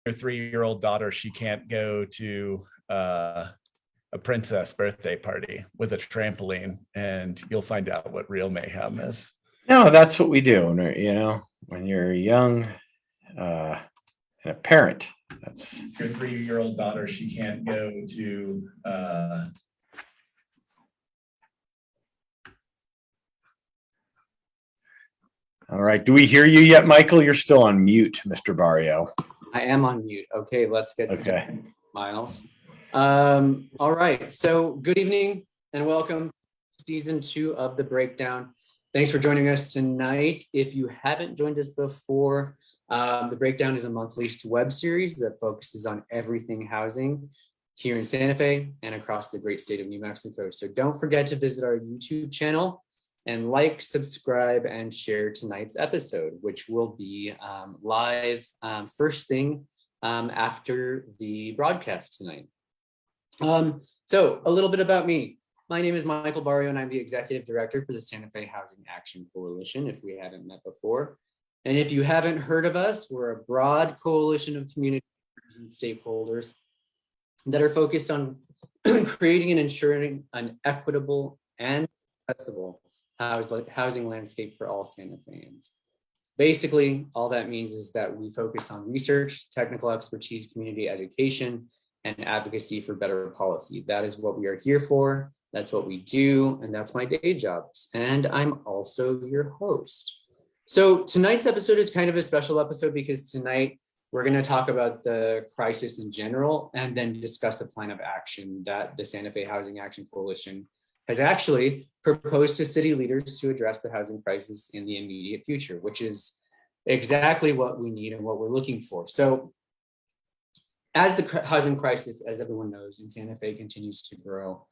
your 3-year-old daughter she can't go to a princess birthday party with a trampoline, and you'll find out what real mayhem is. No, that's what we do. You know, when you're young and a parent, that's your 3-year-old daughter she can't go to all right. Do we hear you yet, Michael? You're still on mute, Mr. Barrio. I am on mute. Okay, let's get started, Miles. All right, so good evening and welcome to season 2 of The Breakdown. Thanks for joining us tonight. If you haven't joined us before, The Breakdown is a monthly web series that focuses on everything housing here in Santa Fe and across the great state of New Mexico. So don't forget to visit our YouTube channel and like, subscribe, and share tonight's episode, which will be live first thing after the broadcast tonight. So a little bit about me. My name is Michael Barrio, and I'm the Executive Director for the Santa Fe Housing Action Coalition, if we haven't met before. And if you haven't heard of us, we're a broad coalition of community and stakeholders that are focused on creating and ensuring an equitable and accessible housing landscape for all Santa Feans. Basically, all that means is that we focus on research, technical expertise, community education, and advocacy for better policy. That is what we are here for. That's what we do, and that's my day job. And I'm also your host. So tonight's episode is kind of a special episode because tonight we're going to talk about the crisis in general and then discuss a plan of action that the Santa Fe Housing Action Coalition has actually proposed to city leaders to address the housing crisis in the immediate future, which is exactly what we need and what we're looking for. So as the housing crisis, as everyone knows, in Santa Fe continues to grow,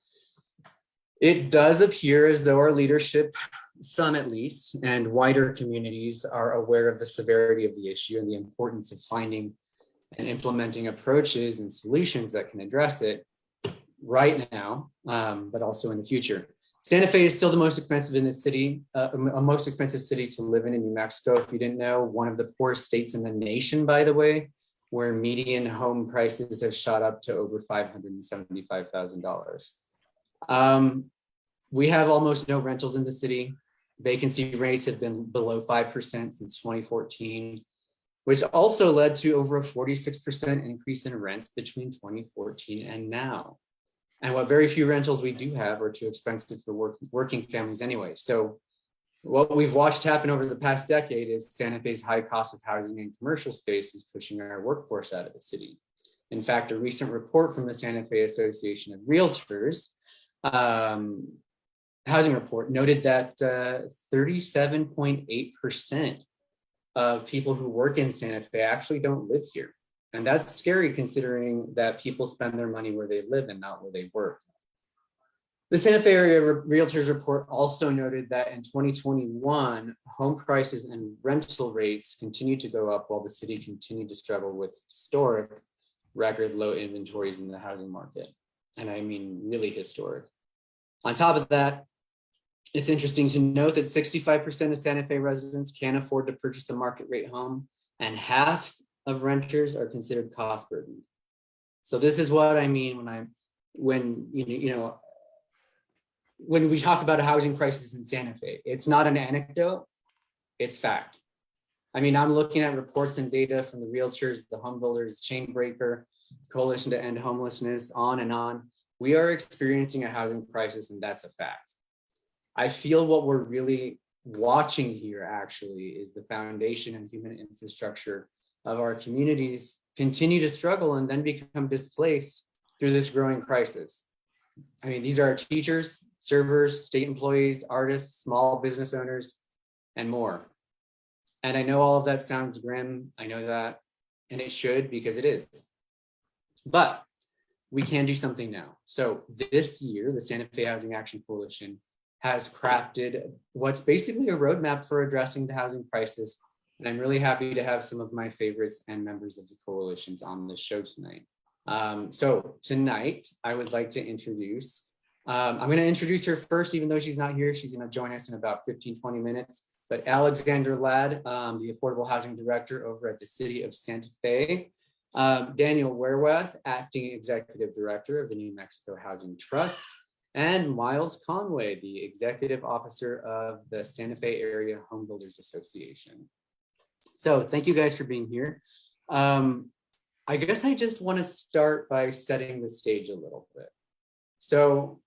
it does appear as though our leadership, some at least, and wider communities are aware of the severity of the issue and the importance of finding and implementing approaches and solutions that can address it right now, but also in the future. Santa Fe is still the most expensive in the city, most expensive city to live in New Mexico. If you didn't know, one of the poorest states in the nation, by the way, where median home prices have shot up to over $575,000. We have almost no rentals in the city. Vacancy rates have been below 5% since 2014, which also led to over a 46% increase in rents between 2014 and now. And what very few rentals we do have are too expensive for working families anyway. So what we've watched happen over the past decade is Santa Fe's high cost of housing and commercial space is pushing our workforce out of the city. In fact, a recent report from the Santa Fe Association of Realtors, housing report, noted that 37.8% of people who work in Santa Fe actually don't live here. And that's scary considering that people spend their money where they live and not where they work. The Santa Fe Area Realtors report also noted that in 2021, home prices and rental rates continued to go up while the city continued to struggle with historic record low inventories in the housing market. And I mean really historic. On top of that, it's interesting to note that 65% of Santa Fe residents can't afford to purchase a market rate home, and half of renters are considered cost burdened. So this is what I mean when we talk about a housing crisis in Santa Fe. It's not an anecdote, it's fact. I mean, I'm looking at reports and data from the realtors, the home builders, Chainbreaker, Coalition to End Homelessness, on and on. We are experiencing a housing crisis, and that's a fact. I feel what we're really watching here actually is the foundation and human infrastructure of our communities continue to struggle and then become displaced through this growing crisis. I mean, these are our teachers, servers, state employees, artists, small business owners, and more. And I know all of that sounds grim. I know that, and it should, because it is. But we can do something now. So this year, the Santa Fe Housing Action Coalition has crafted what's basically a roadmap for addressing the housing crisis. And I'm really happy to have some of my favorites and members of the coalitions on the show tonight. So tonight, I would like to introduce, I'm going to introduce her first, even though she's not here. She's going to join us in about 15, 20 minutes. But Alexandra Ladd, the Affordable Housing Director over at the City of Santa Fe. Daniel Werwath, Acting Executive Director of the New Mexico Housing Trust, and Miles Conway, the Executive Officer of the Santa Fe Area Home Builders Association. So thank you guys for being here. I guess I just want to start by setting the stage a little bit. So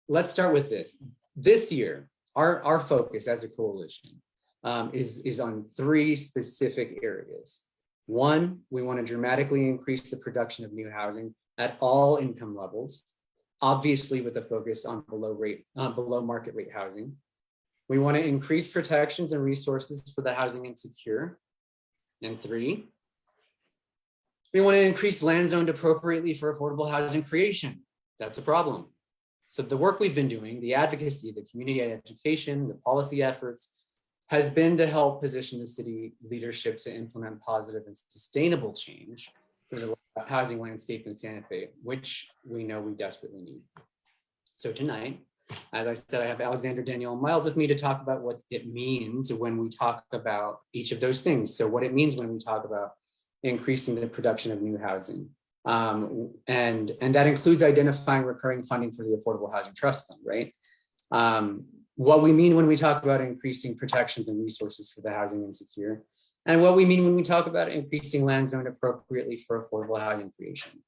let's start with this. This year, our focus as a coalition is on 3 specific areas. 1, we want to dramatically increase the production of new housing at all income levels, obviously with a focus on below market rate housing. We want to increase protections and resources for the housing insecure. And 3, we want to increase land zoned appropriately for affordable housing creation. That's a problem. So the work we've been doing, the advocacy, the community education, the policy efforts, has been to help position the city leadership to implement positive and sustainable change for the housing landscape in Santa Fe, which we know we desperately need. So tonight, as I said, I have Alexander, Daniel, and Miles with me to talk about what it means when we talk about each of those things. So what it means when we talk about increasing the production of new housing. And that includes identifying recurring funding for the Affordable Housing Trust Fund, right? What we mean when we talk about increasing protections and resources for the housing insecure, and what we mean when we talk about increasing land zoned appropriately for affordable housing creation.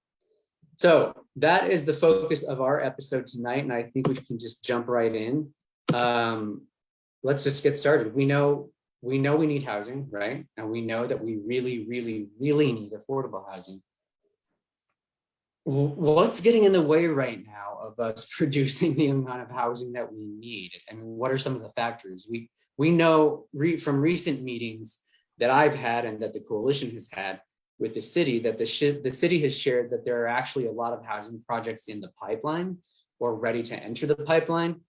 So that is the focus of our episode tonight, and I think we can just jump right in. Let's just get started. We know we need housing, right? And we know that we really need affordable housing. What's getting in the way right now of us producing the amount of housing that we need? And what are some of the factors? We know from recent meetings that I've had and that the coalition has had with the city, that the city has shared that there are actually a lot of housing projects in the pipeline or ready to enter the pipeline.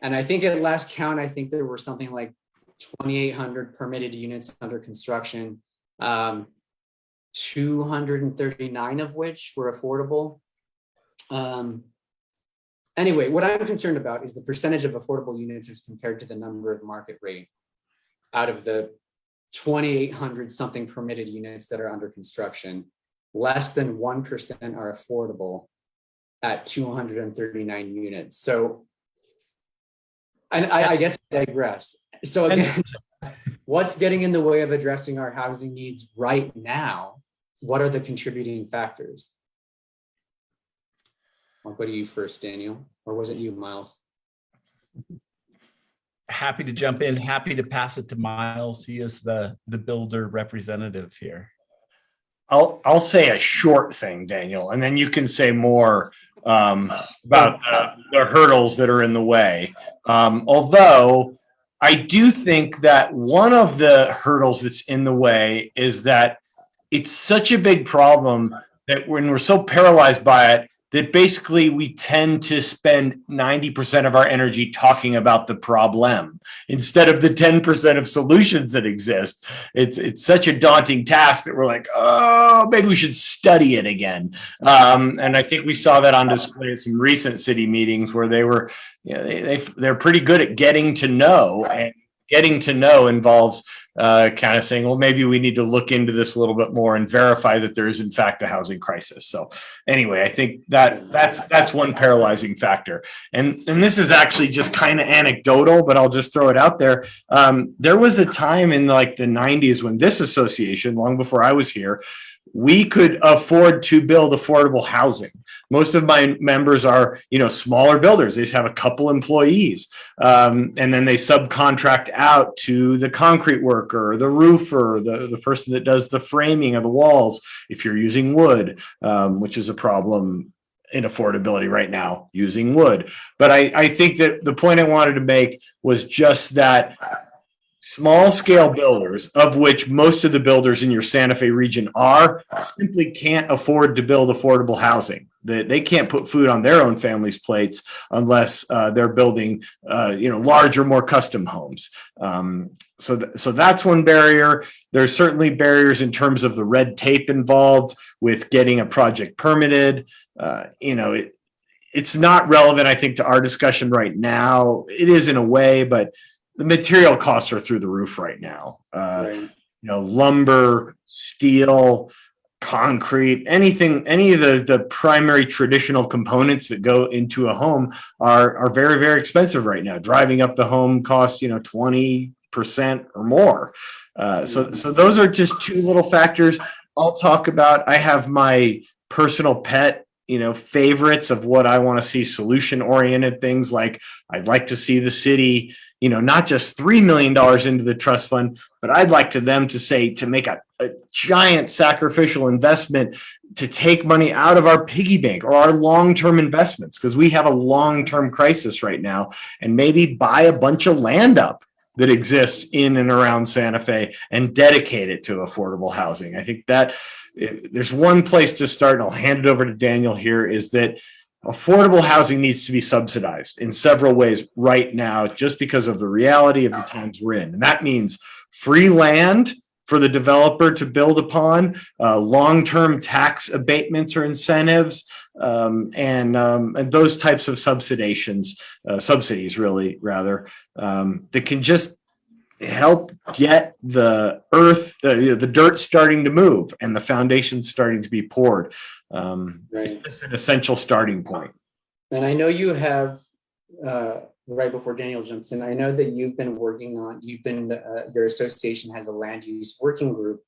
And I think at last count, I think there were something like 2,800 permitted units under construction. 239 of which were affordable. Anyway, what I'm concerned about is the percentage of affordable units as compared to the number of market rate out of the 2,800 something permitted units that are under construction. Less than 1% are affordable at 239 units. So, and I guess I digress. So again, what's getting in the way of addressing our housing needs right now? What are the contributing factors? I'll go to you first, Daniel, or was it you, Miles? Happy to jump in, happy to pass it to Miles. He is the builder representative here. I'll say a short thing, Daniel, and then you can say more about the hurdles that are in the way. Although I do think that one of the hurdles that's in the way is that it's such a big problem that when we're so paralyzed by it, that basically we tend to spend 90% of our energy talking about the problem instead of the 10% of solutions that exist. It's such a daunting task that we're like, oh, maybe we should study it again. And I think we saw that on display at some recent city meetings where they were, they're pretty good at getting to know, and getting to know involves kind of saying, well, maybe we need to look into this a little bit more and verify that there is in fact a housing crisis. So anyway, I think that's one paralyzing factor. And this is actually just kind of anecdotal, but I'll just throw it out there. There was a time in like the 90s when this association, long before I was here, we could afford to build affordable housing. Most of my members are, smaller builders. They just have a couple employees. And then they subcontract out to the concrete worker, the roofer, the person that does the framing of the walls, if you're using wood, which is a problem in affordability right now, using wood. But I think that the point I wanted to make was just that small scale builders, of which most of the builders in your Santa Fe region are, simply can't afford to build affordable housing. They can't put food on their own family's plates unless they're building, larger, more custom homes. So that's one barrier. There's certainly barriers in terms of the red tape involved with getting a project permitted. It's not relevant, I think, to our discussion right now. It is in a way, but the material costs are through the roof right now. Right. lumber, steel, concrete, anything, any of the primary traditional components that go into a home are very, very expensive right now. Driving up the home costs, 20% or more. So those are just two little factors. I'll talk about, I have my personal pet, favorites of what I want to see solution oriented things. Like I'd like to see the city, not just $3 million into the trust fund, but I'd like them to make a giant sacrificial investment to take money out of our piggy bank or our long-term investments, because we have a long-term crisis right now, and maybe buy a bunch of land up that exists in and around Santa Fe and dedicate it to affordable housing. I think that there's one place to start, and I'll hand it over to Daniel here, is that affordable housing needs to be subsidized in several ways right now, just because of the reality of the times we're in. And that means free land for the developer to build upon, long-term tax abatements or incentives, and those types of subsidies really, rather, that can just help get the earth, the dirt starting to move and the foundation starting to be poured. Right. It's just an essential starting point. And I know you have, right before Daniel jumps in, I know that you've been working on, your association has a land use working group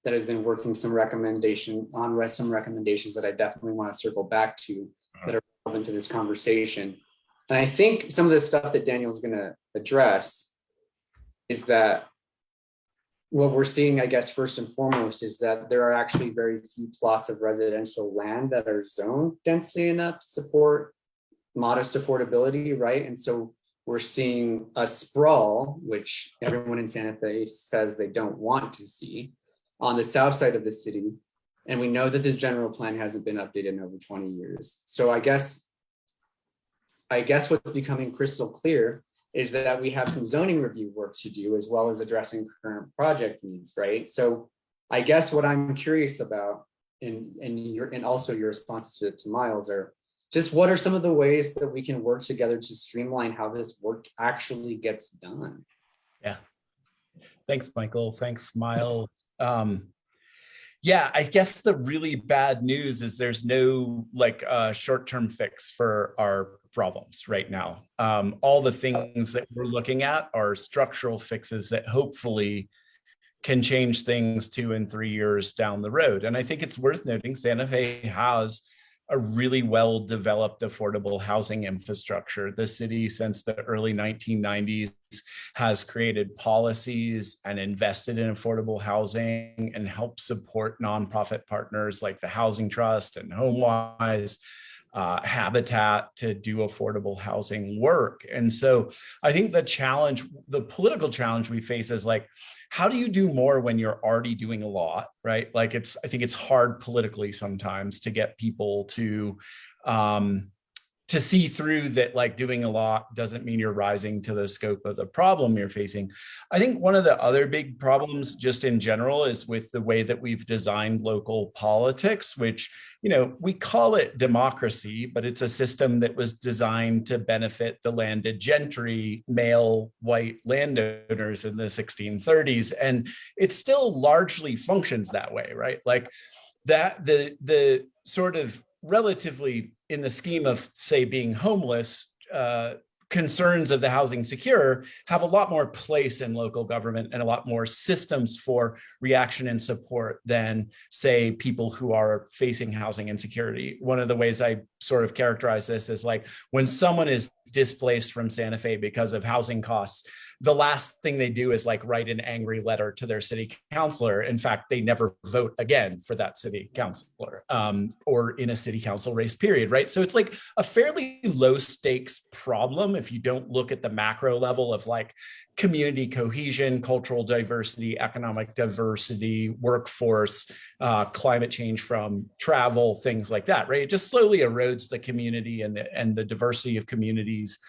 that has been working some recommendations that I definitely want to circle back to that are relevant to this conversation. And I think some of the stuff that Daniel's going to address is that what we're seeing, I guess, first and foremost, is that there are actually very few plots of residential land that are zoned densely enough to support modest affordability, right? And so we're seeing a sprawl, which everyone in Santa Fe says they don't want to see, on the south side of the city. And we know that the general plan hasn't been updated in over 20 years. So I guess what's becoming crystal clear is that we have some zoning review work to do, as well as addressing current project needs, right? So I guess what I'm curious about, and also your response to Miles, are just what are some of the ways that we can work together to streamline how this work actually gets done? Yeah. Thanks, Michael. Thanks, Miles. Yeah, I guess the really bad news is there's no short-term fix for our problems right now. All the things that we're looking at are structural fixes that hopefully can change things 2 and 3 years down the road. And I think it's worth noting Santa Fe has a really well-developed affordable housing infrastructure. The city, since the early 1990s, has created policies and invested in affordable housing and helped support nonprofit partners like the Housing Trust and HomeWise, Habitat, to do affordable housing work. And so I think the political challenge we face is how do you do more when you're already doing a lot, right? I think it's hard politically sometimes to get people to see through that, doing a lot doesn't mean you're rising to the scope of the problem you're facing. I think one of the other big problems just in general is with the way that we've designed local politics, which, we call it democracy, but it's a system that was designed to benefit the landed gentry, male white landowners in the 1630s. And it still largely functions that way, right? The sort of relatively, in the scheme of, say, being homeless, concerns of the housing secure have a lot more place in local government and a lot more systems for reaction and support than, say, people who are facing housing insecurity. One of the ways I sort of characterize this is when someone is displaced from Santa Fe because of housing costs, the last thing they do is write an angry letter to their city councilor. In fact, they never vote again for that city councilor or in a city council race, period, right? So it's a fairly low stakes problem if you don't look at the macro level of community cohesion, cultural diversity, economic diversity, workforce, climate change from travel, things like that, right? It just slowly erodes the community and the diversity of communities.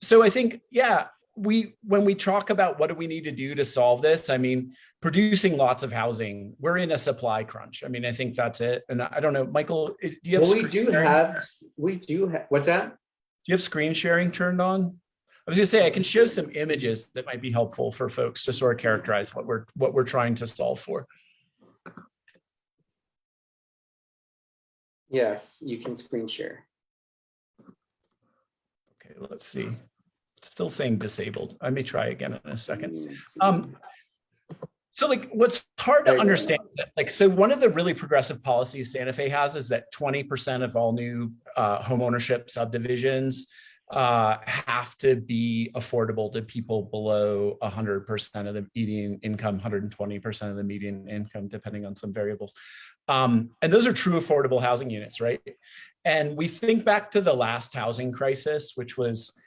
So I think, yeah, when we talk about what do we need to do to solve this, producing lots of housing, we're in a supply crunch. I think that's it. And I don't know, Michael, do you have we do have, what's that? Do you have screen sharing turned on? was gonna say, I can show some images that might be helpful for folks to sort of characterize what we're trying to solve for. Yes, you can screen share. Okay, let's see. It's still saying disabled. I may try again in a second. So like what's hard to understand, like, so one of the really progressive policies Santa Fe has is that 20% of all new home ownership subdivisions have to be affordable to people below 100% of the median income, 120% of the median income, depending on some variables. And those are true affordable housing units, right? And we think back to the last housing crisis, which was,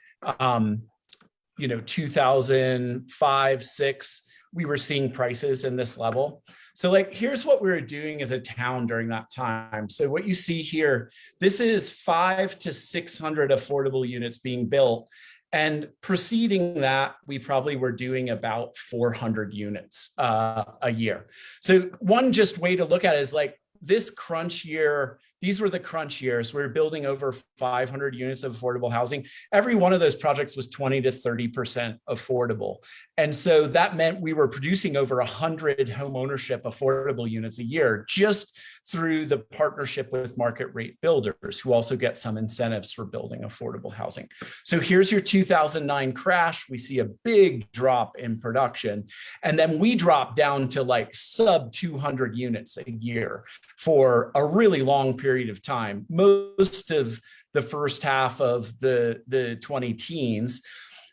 2005, 6, we were seeing prices in this level. So like, here's what we were doing as a town during that time. So what you see here, this is 500 to 600 affordable units being built. And preceding that, we probably were doing about 400 units a year. So one just way to look at it is like this crunch year, these were the crunch years. We were building over 500 units of affordable housing. Every one of those projects was 20 to 30% affordable. And so that meant we were producing over 100 home ownership affordable units a year, just through the partnership with market rate builders, who also get some incentives for building affordable housing. So here's your 2009 crash. We see a big drop in production. And then we drop down to like sub 200 units a year for a really long period of time. Most of the first half of the 20 teens.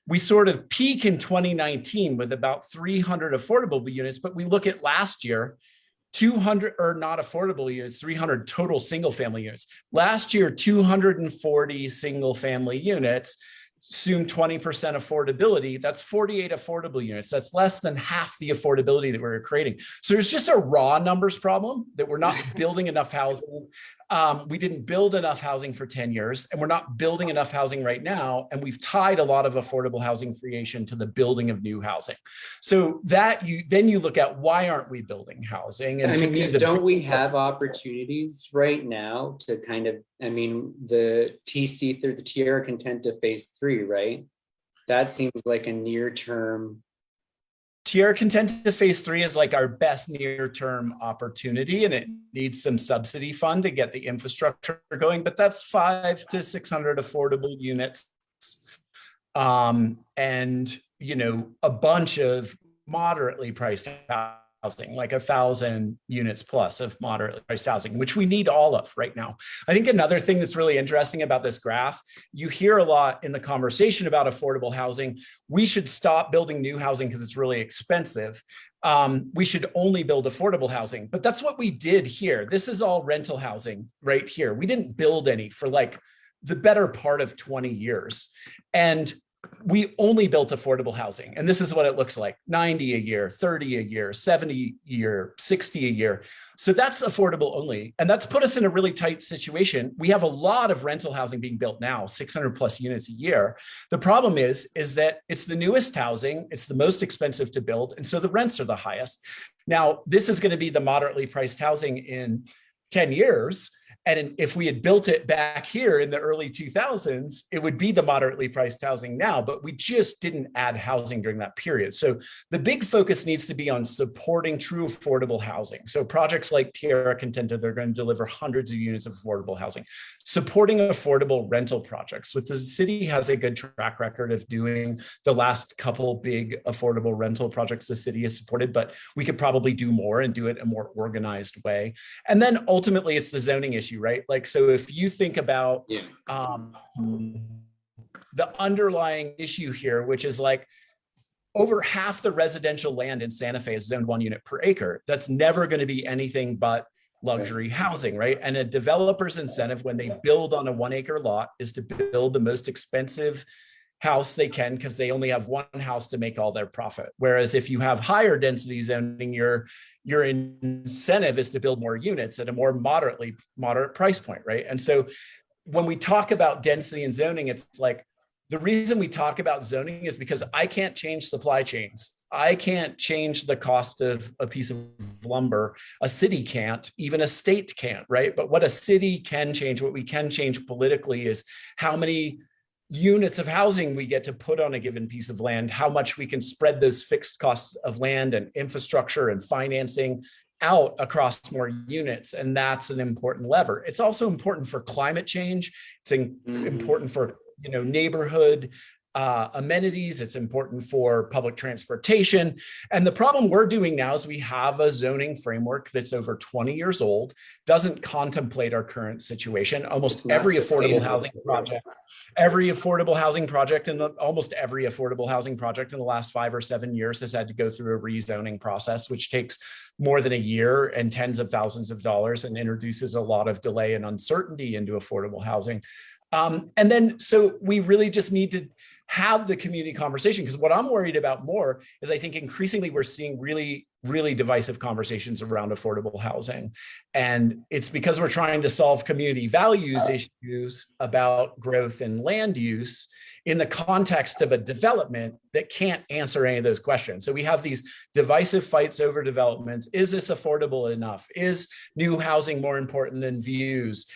We sort of peak in 2019 with about 300 affordable units, but we look at last year, 200 or not affordable units, 300 total single family units. Last year, 240 single family units, assume 20% affordability, that's 48 affordable units. That's less than half the affordability that we were creating. So there's just a raw numbers problem that we're not building enough housing. We didn't build enough housing for 10 years, and we're not building enough housing right now. And we've tied a lot of affordable housing creation to the building of new housing. So that then you look at, why aren't we building housing? And I to mean, me, don't we have opportunities right now to kind of, I mean, the TC through the Tierra Contenta phase 3, right? That seems like a near term. Tierra Contenta phase 3 is like our best near-term opportunity, and it needs some subsidy fund to get the infrastructure going, but that's 500 to 600 affordable units. And, a bunch of moderately priced housing, like 1,000 units plus of moderately priced housing, which we need all of right now. I think another thing that's really interesting about this graph, you hear a lot in the conversation about affordable housing. We should stop building new housing because it's really expensive. We should only build affordable housing, but that's what we did here. This is all rental housing right here. We didn't build any for like the better part of 20 years. And we only built affordable housing. And this is what it looks like: 90 a year, 30 a year, 70 a year, 60 a year. So that's affordable only. And that's put us in a really tight situation. We have a lot of rental housing being built now, 600 plus units a year. The problem is that it's the newest housing, it's the most expensive to build, and so the rents are the highest. Now, this is going to be the moderately priced housing in 10 years. And if we had built it back here in the early 2000s, it would be the moderately priced housing now, but we just didn't add housing during that period. So the big focus needs to be on supporting true affordable housing. So projects like Tierra Contenta, they're going to deliver hundreds of units of affordable housing. Supporting affordable rental projects, which the city has a good track record of doing. The last couple big affordable rental projects the city has supported, but we could probably do more and do it in a more organized way. And then ultimately it's the zoning issue, right? Like, so if you think about the underlying issue here, which is like over half the residential land in Santa Fe is zoned 1 unit per acre. That's never going to be anything but luxury housing, right? And a developer's incentive when they build on a 1 acre lot is to build the most expensive house they can, because they only have one house to make all their profit. Whereas if you have higher density zoning, your incentive is to build more units at a more moderate price point, right? And so when we talk about density and zoning, it's like, the reason we talk about zoning is because I can't change supply chains. I can't change the cost of a piece of lumber. A city can't, even a state can't, right? But what a city can change, what we can change politically, is how many units of housing we get to put on a given piece of land, how much we can spread those fixed costs of land and infrastructure and financing out across more units. And that's an important lever. It's also important for climate change. It's important for, neighborhood amenities. It's important for public transportation. And the problem we're doing now is we have a zoning framework that's over 20 years old, doesn't contemplate our current situation. Almost every affordable housing project, and almost every affordable housing project in the last 5 or 7 years has had to go through a rezoning process, which takes more than a year and tens of thousands of dollars and introduces a lot of delay and uncertainty into affordable housing. And then, so we really just need to have the community conversation, because what I'm worried about more is I think increasingly we're seeing really, really divisive conversations around affordable housing. And it's because we're trying to solve community values issues about growth and land use in the context of a development that can't answer any of those questions. So we have these divisive fights over developments. Is this affordable enough? Is new housing more important than views?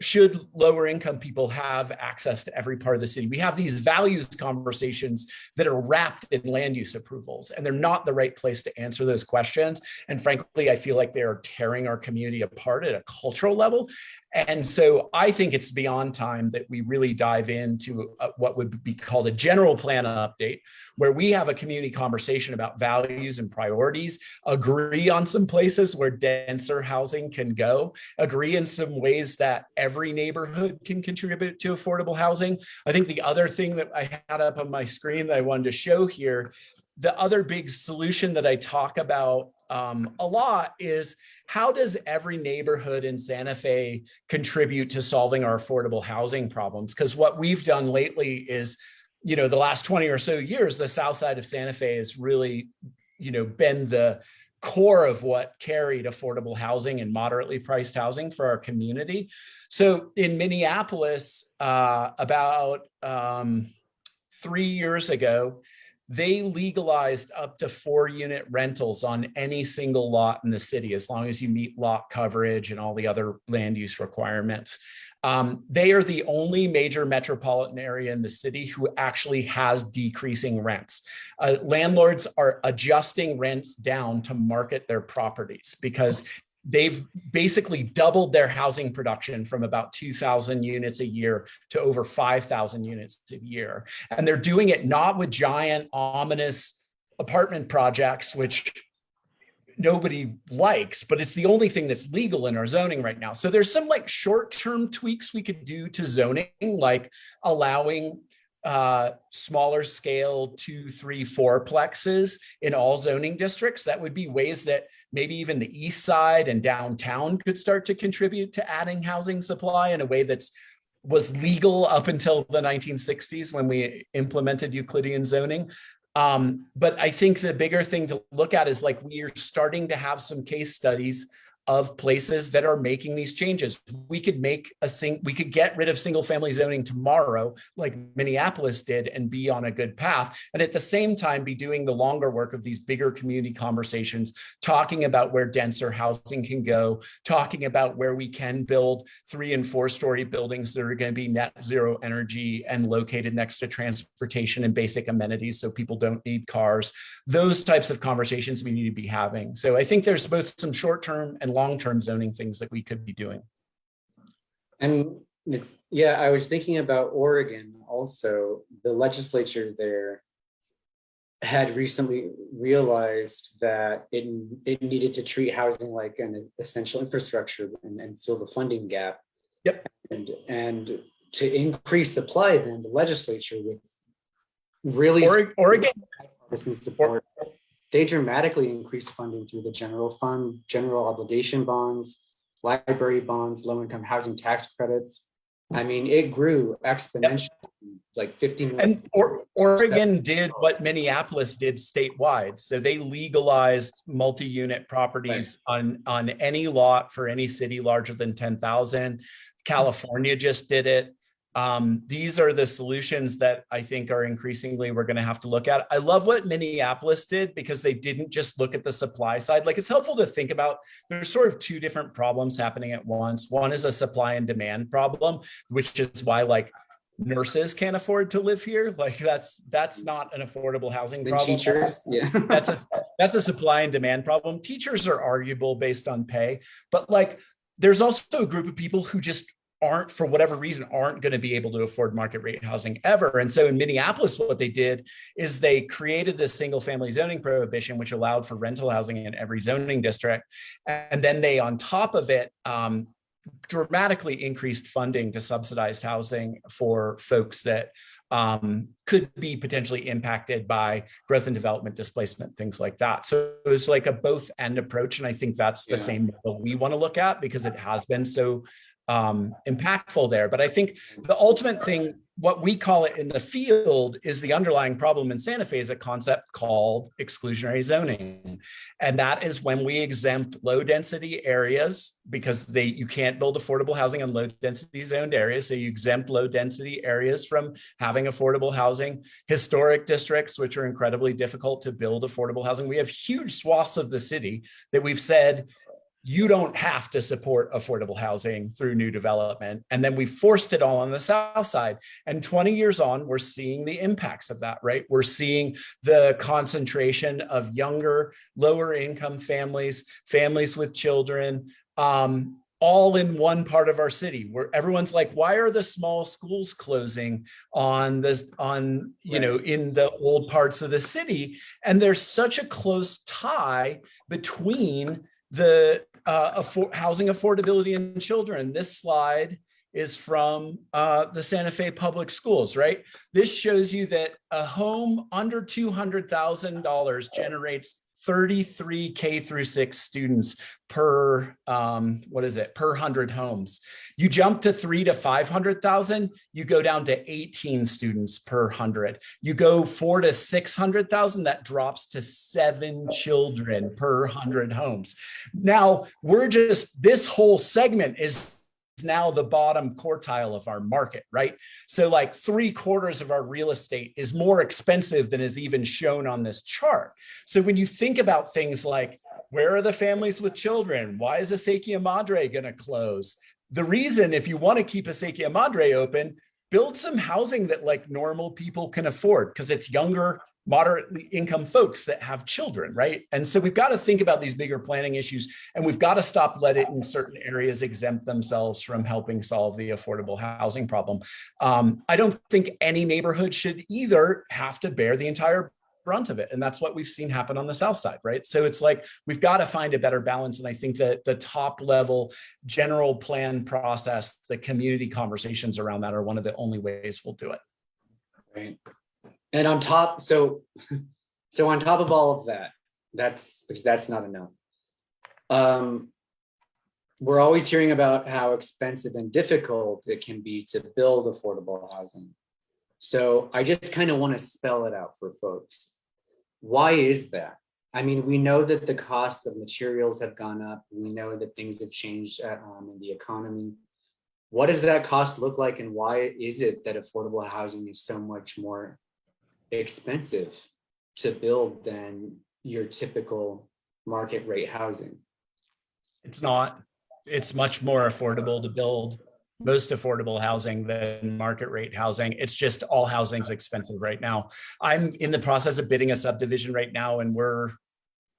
Should lower income people have access to every part of the city? We have these values conversations that are wrapped in land use approvals, and they're not the right place to answer those questions. And frankly, I feel like they're tearing our community apart at a cultural level. And so I think it's beyond time that we really dive into what would be called a general plan update, where we have a community conversation about values and priorities, agree on some places where denser housing can go, agree in some ways that every neighborhood can contribute to affordable housing. I think the other thing that I had up on my screen that I wanted to show here, the other big solution that I talk about a lot is, how does every neighborhood in Santa Fe contribute to solving our affordable housing problems? Because what we've done lately is, the last 20 or so years, the south side of Santa Fe has really, been the core of what carried affordable housing and moderately priced housing for our community. So in Minneapolis, about 3 years ago, they legalized up to 4-unit rentals on any single lot in the city, as long as you meet lot coverage and all the other land use requirements. They are the only major metropolitan area in the city who actually has decreasing rents. Landlords are adjusting rents down to market their properties, because they've basically doubled their housing production from about 2,000 units a year to over 5,000 units a year. And they're doing it not with giant, ominous apartment projects, which nobody likes, but it's the only thing that's legal in our zoning right now. So there's some short-term tweaks we could do to zoning, like allowing smaller scale 2, 3, 4 plexes in all zoning districts. That would be ways that maybe even the east side and downtown could start to contribute to adding housing supply in a way that's was legal up until the 1960s when we implemented Euclidean zoning. But I think the bigger thing to look at is we are starting to have some case studies of places that are making these changes. We could get rid of single family zoning tomorrow, like Minneapolis did, and be on a good path. And at the same time, be doing the longer work of these bigger community conversations, talking about where denser housing can go, talking about where we can build 3- and 4-story buildings that are going to be net zero energy and located next to transportation and basic amenities so people don't need cars. Those types of conversations we need to be having. So I think there's both some short-term and long-term zoning things that we could be doing. And I was thinking about Oregon also. The legislature there had recently realized that it needed to treat housing like an essential infrastructure and fill the funding gap. Yep. And to increase supply, then the legislature with really Oregon support. They dramatically increased funding through the general fund, general obligation bonds, library bonds, low-income housing tax credits. I mean, it grew exponentially, like 50 million. And Oregon did what Minneapolis did statewide. So they legalized multi-unit properties on any lot for any city larger than 10,000. California just did it. These are the solutions that I think are increasingly we're going to have to look at. I love what Minneapolis did, because they didn't just look at the supply side. It's helpful to think about, there's sort of 2 different problems happening at once. One is a supply and demand problem, which is why nurses can't afford to live here. Like that's not an affordable housing The problem. teachers, yeah. That's a supply and demand problem. Teachers are arguable based on pay, but like there's also a group of people who just aren't, for whatever reason, aren't going to be able to afford market rate housing ever. And so in Minneapolis, what they did is they created this single family zoning prohibition, which allowed for rental housing in every zoning district. And then they, on top of it, dramatically increased funding to subsidized housing for folks that could be potentially impacted by growth and development, displacement, things like that. So it was like a both end approach. And I think that's the same model we want to look at because it has been so impactful there. But I think the ultimate thing, what we call it in the field, is the underlying problem in Santa Fe is a concept called exclusionary zoning. And that is when we exempt low density areas because you can't build affordable housing on low density zoned areas. So you exempt low density areas from having affordable housing, historic districts, which are incredibly difficult to build affordable housing. We have huge swaths of the city that we've said, you don't have to support affordable housing through new development. And then we forced it all on the south side. And 20 years on, we're seeing the impacts of that, right? We're seeing the concentration of younger, lower income families, families with children, all in one part of our city where everyone's like, why are the small schools closing in the old parts of the city? And there's such a close tie between the housing affordability in children. This slide is from the Santa Fe Public Schools, right? This shows you that a home under $200,000 generates 33 K through 6 students per, per 100 homes. You jump to 3 to 500,000, you go down to 18 students per 100. You go 4 to 600,000, that drops to 7 children per 100 homes. Now, this whole segment is now the bottom quartile of our market, right? So like 3/4 of our real estate is more expensive than is even shown on this chart. So when you think about things like, where are the families with children? Why is Acequia Madre going to close? The reason, if you want to keep Acequia Madre open, build some housing that like normal people can afford because it's younger, moderately income folks that have children, right? And so we've got to think about these bigger planning issues, and we've got to stop letting certain areas exempt themselves from helping solve the affordable housing problem. I don't think any neighborhood should either have to bear the entire brunt of it. And that's what we've seen happen on the south side, right? So it's like, we've got to find a better balance. And I think that the top level general plan process, the community conversations around that are one of the only ways we'll do it. Right. And on top, so on top of all of that, because that's not enough. We're always hearing about how expensive and difficult it can be to build affordable housing. So I just kind of want to spell it out for folks. Why is that? I mean, we know that the cost of materials have gone up. We know that things have changed in the economy. What does that cost look like, and why is it that affordable housing is so much more expensive to build than your typical market rate housing? It's not. It's much more affordable to build most affordable housing than market rate housing. It's just all housing's expensive right now. I'm in the process of bidding a subdivision right now, and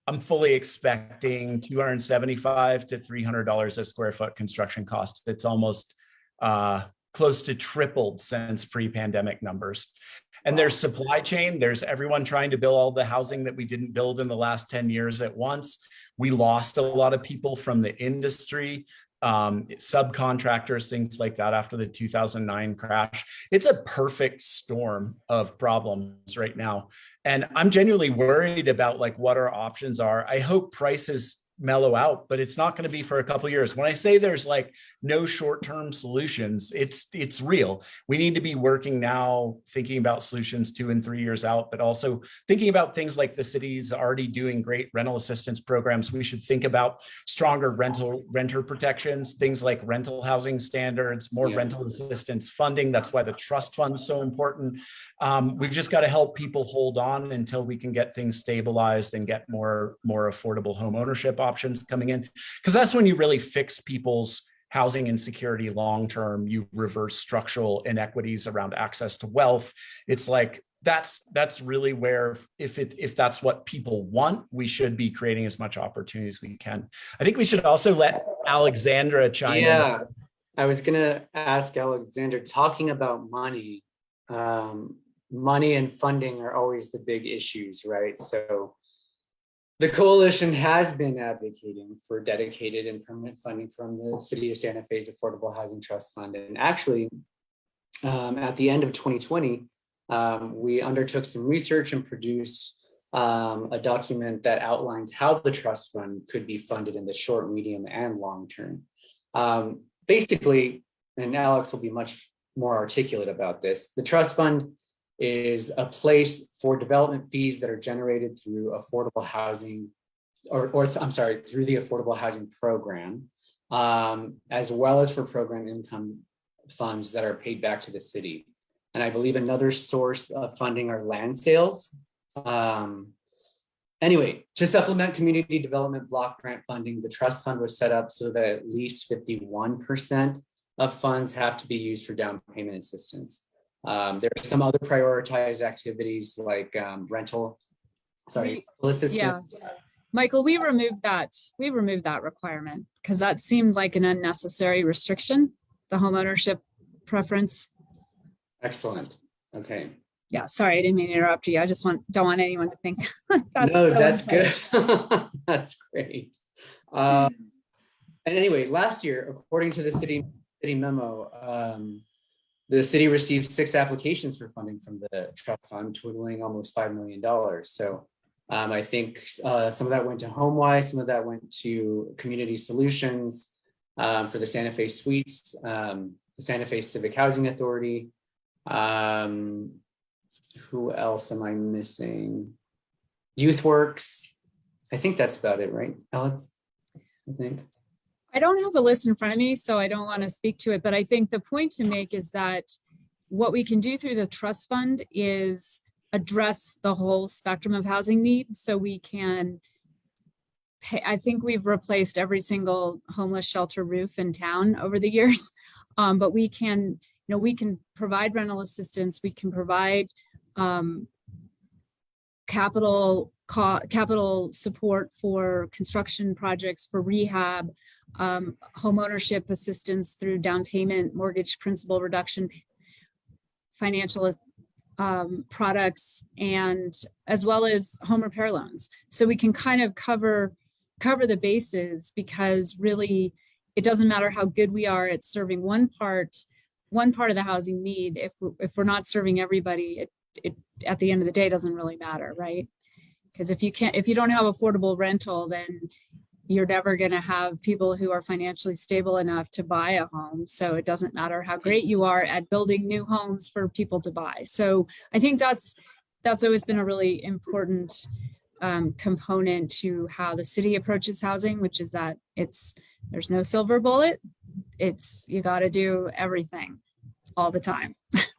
I'm fully expecting $275 to $300 a square foot construction cost. It's almost close to tripled since pre-pandemic numbers. And there's supply chain. There's everyone trying to build all the housing that we didn't build in the last 10 years at once. We lost a lot of people from the industry, subcontractors, things like that after the 2009 crash. It's a perfect storm of problems right now. And I'm genuinely worried about like what our options are. I hope prices mellow out, but it's not going to be for a couple of years. When I say there's like no short-term solutions, it's real. We need to be working now, thinking about solutions 2 and 3 years out, but also thinking about things like the city's already doing great rental assistance programs. We should think about stronger renter protections, things like rental housing standards, more rental assistance funding. That's why the trust fund is so important. We've just got to help people hold on until we can get things stabilized and get more affordable home ownership options coming in, because that's when you really fix people's housing insecurity long-term, you reverse structural inequities around access to wealth. It's like, that's really where, if that's what people want, we should be creating as much opportunity as we can. I think we should also let Alexandra chime in. Yeah, I was gonna ask Alexander, talking about money, money and funding are always the big issues, right? So the coalition has been advocating for dedicated and permanent funding from the City of Santa Fe's Affordable Housing Trust Fund. And actually, at the end of 2020, we undertook some research and produced a document that outlines how the trust fund could be funded in the short, medium, and long term. Basically, and Alex will be much more articulate about this, the trust fund is a place for development fees that are generated through affordable housing, or I'm sorry, through the affordable housing program, as well as for program income funds that are paid back to the city. And I believe another source of funding are land sales. Anyway, to supplement community development block grant funding, the trust fund was set up so that at least 51% of funds have to be used for down payment assistance. There are some other prioritized activities like rental assistance. Yeah, Michael, we removed that requirement because that seemed like an unnecessary restriction, the homeownership preference. Excellent. Okay. Yeah, sorry, I didn't mean to interrupt you. I just don't want anyone to think that's no, still that's in good. place. That's great. And anyway, last year, according to the city memo, the city received 6 applications for funding from the trust fund, totaling almost $5 million. So I think some of that went to HomeWise, some of that went to Community Solutions for the Santa Fe Suites, the Santa Fe Civic Housing Authority. Who else am I missing? YouthWorks. I think that's about it, right, Alex? I think. I don't have a list in front of me, so I don't want to speak to it, but I think the point to make is that what we can do through the trust fund is address the whole spectrum of housing needs. So we can pay, I think we've replaced every single homeless shelter roof in town over the years, but we can, we can provide rental assistance, we can provide capital support for construction projects, for rehab, home ownership assistance through down payment, mortgage principal reduction, financial products, and as well as home repair loans. So we can kind of cover the bases, because really it doesn't matter how good we are at serving one part of the housing need. If we're not serving everybody, it at the end of the day doesn't really matter, right? Because if you don't have affordable rental, then you're never going to have people who are financially stable enough to buy a home. So it doesn't matter how great you are at building new homes for people to buy. So I think that's always been a really important component to how the city approaches housing, which is that there's no silver bullet. You got to do everything all the time.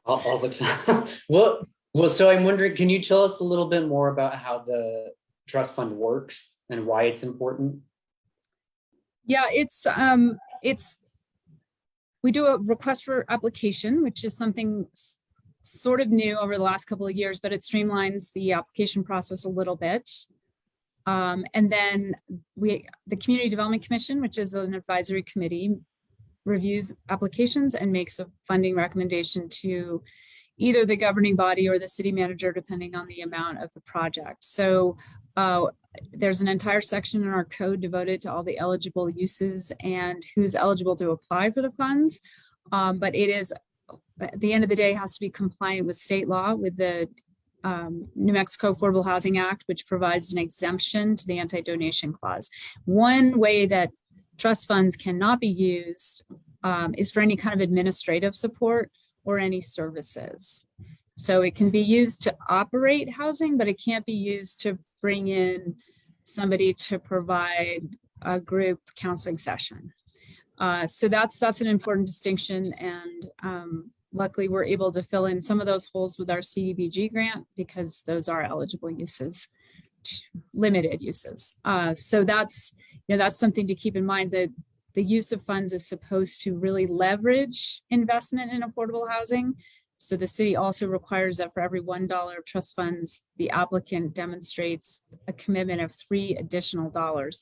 all the time. Well, so I'm wondering, can you tell us a little bit more about how the trust fund works and why it's important? Yeah, we do a request for application, which is something sort of new over the last couple of years, but it streamlines the application process a little bit. And then the Community Development Commission, which is an advisory committee, reviews applications and makes a funding recommendation to either the governing body or the city manager, depending on the amount of the project. So there's an entire section in our code devoted to all the eligible uses and who's eligible to apply for the funds. But it is, at the end of the day, has to be compliant with state law, with the New Mexico Affordable Housing Act, which provides an exemption to the anti-donation clause. One way that trust funds cannot be used is for any kind of administrative support or any services. So it can be used to operate housing, but it can't be used to bring in somebody to provide a group counseling session. So that's an important distinction. And luckily we're able to fill in some of those holes with our CDBG grant, because those are eligible uses, limited uses. So that's something to keep in mind, that the use of funds is supposed to really leverage investment in affordable housing. So the city also requires that for every $1 of trust funds, the applicant demonstrates a commitment of $3 additional,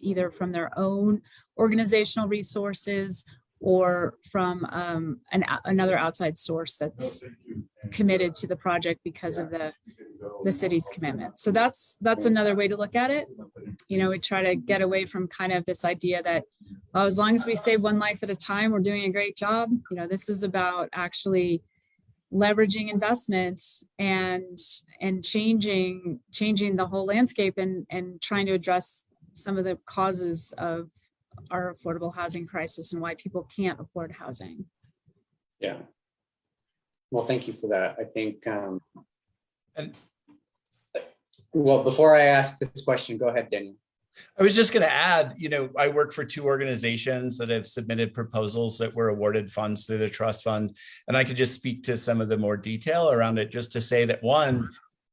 either from their own organizational resources or from another outside source that's committed to the project because of the city's commitment. So that's another way to look at it. You know, we try to get away from kind of this idea that, oh, as long as we save one life at a time, we're doing a great job. You know, this is about actually leveraging investment and changing the whole landscape and trying to address some of the causes of our affordable housing crisis and why people can't afford housing. Yeah. Well, thank you for that. I think, well, before I ask this question, go ahead, Daniel. I was just going to add, you know, I work for 2 organizations that have submitted proposals that were awarded funds through the trust fund. And I could just speak to some of the more detail around it, just to say that, one,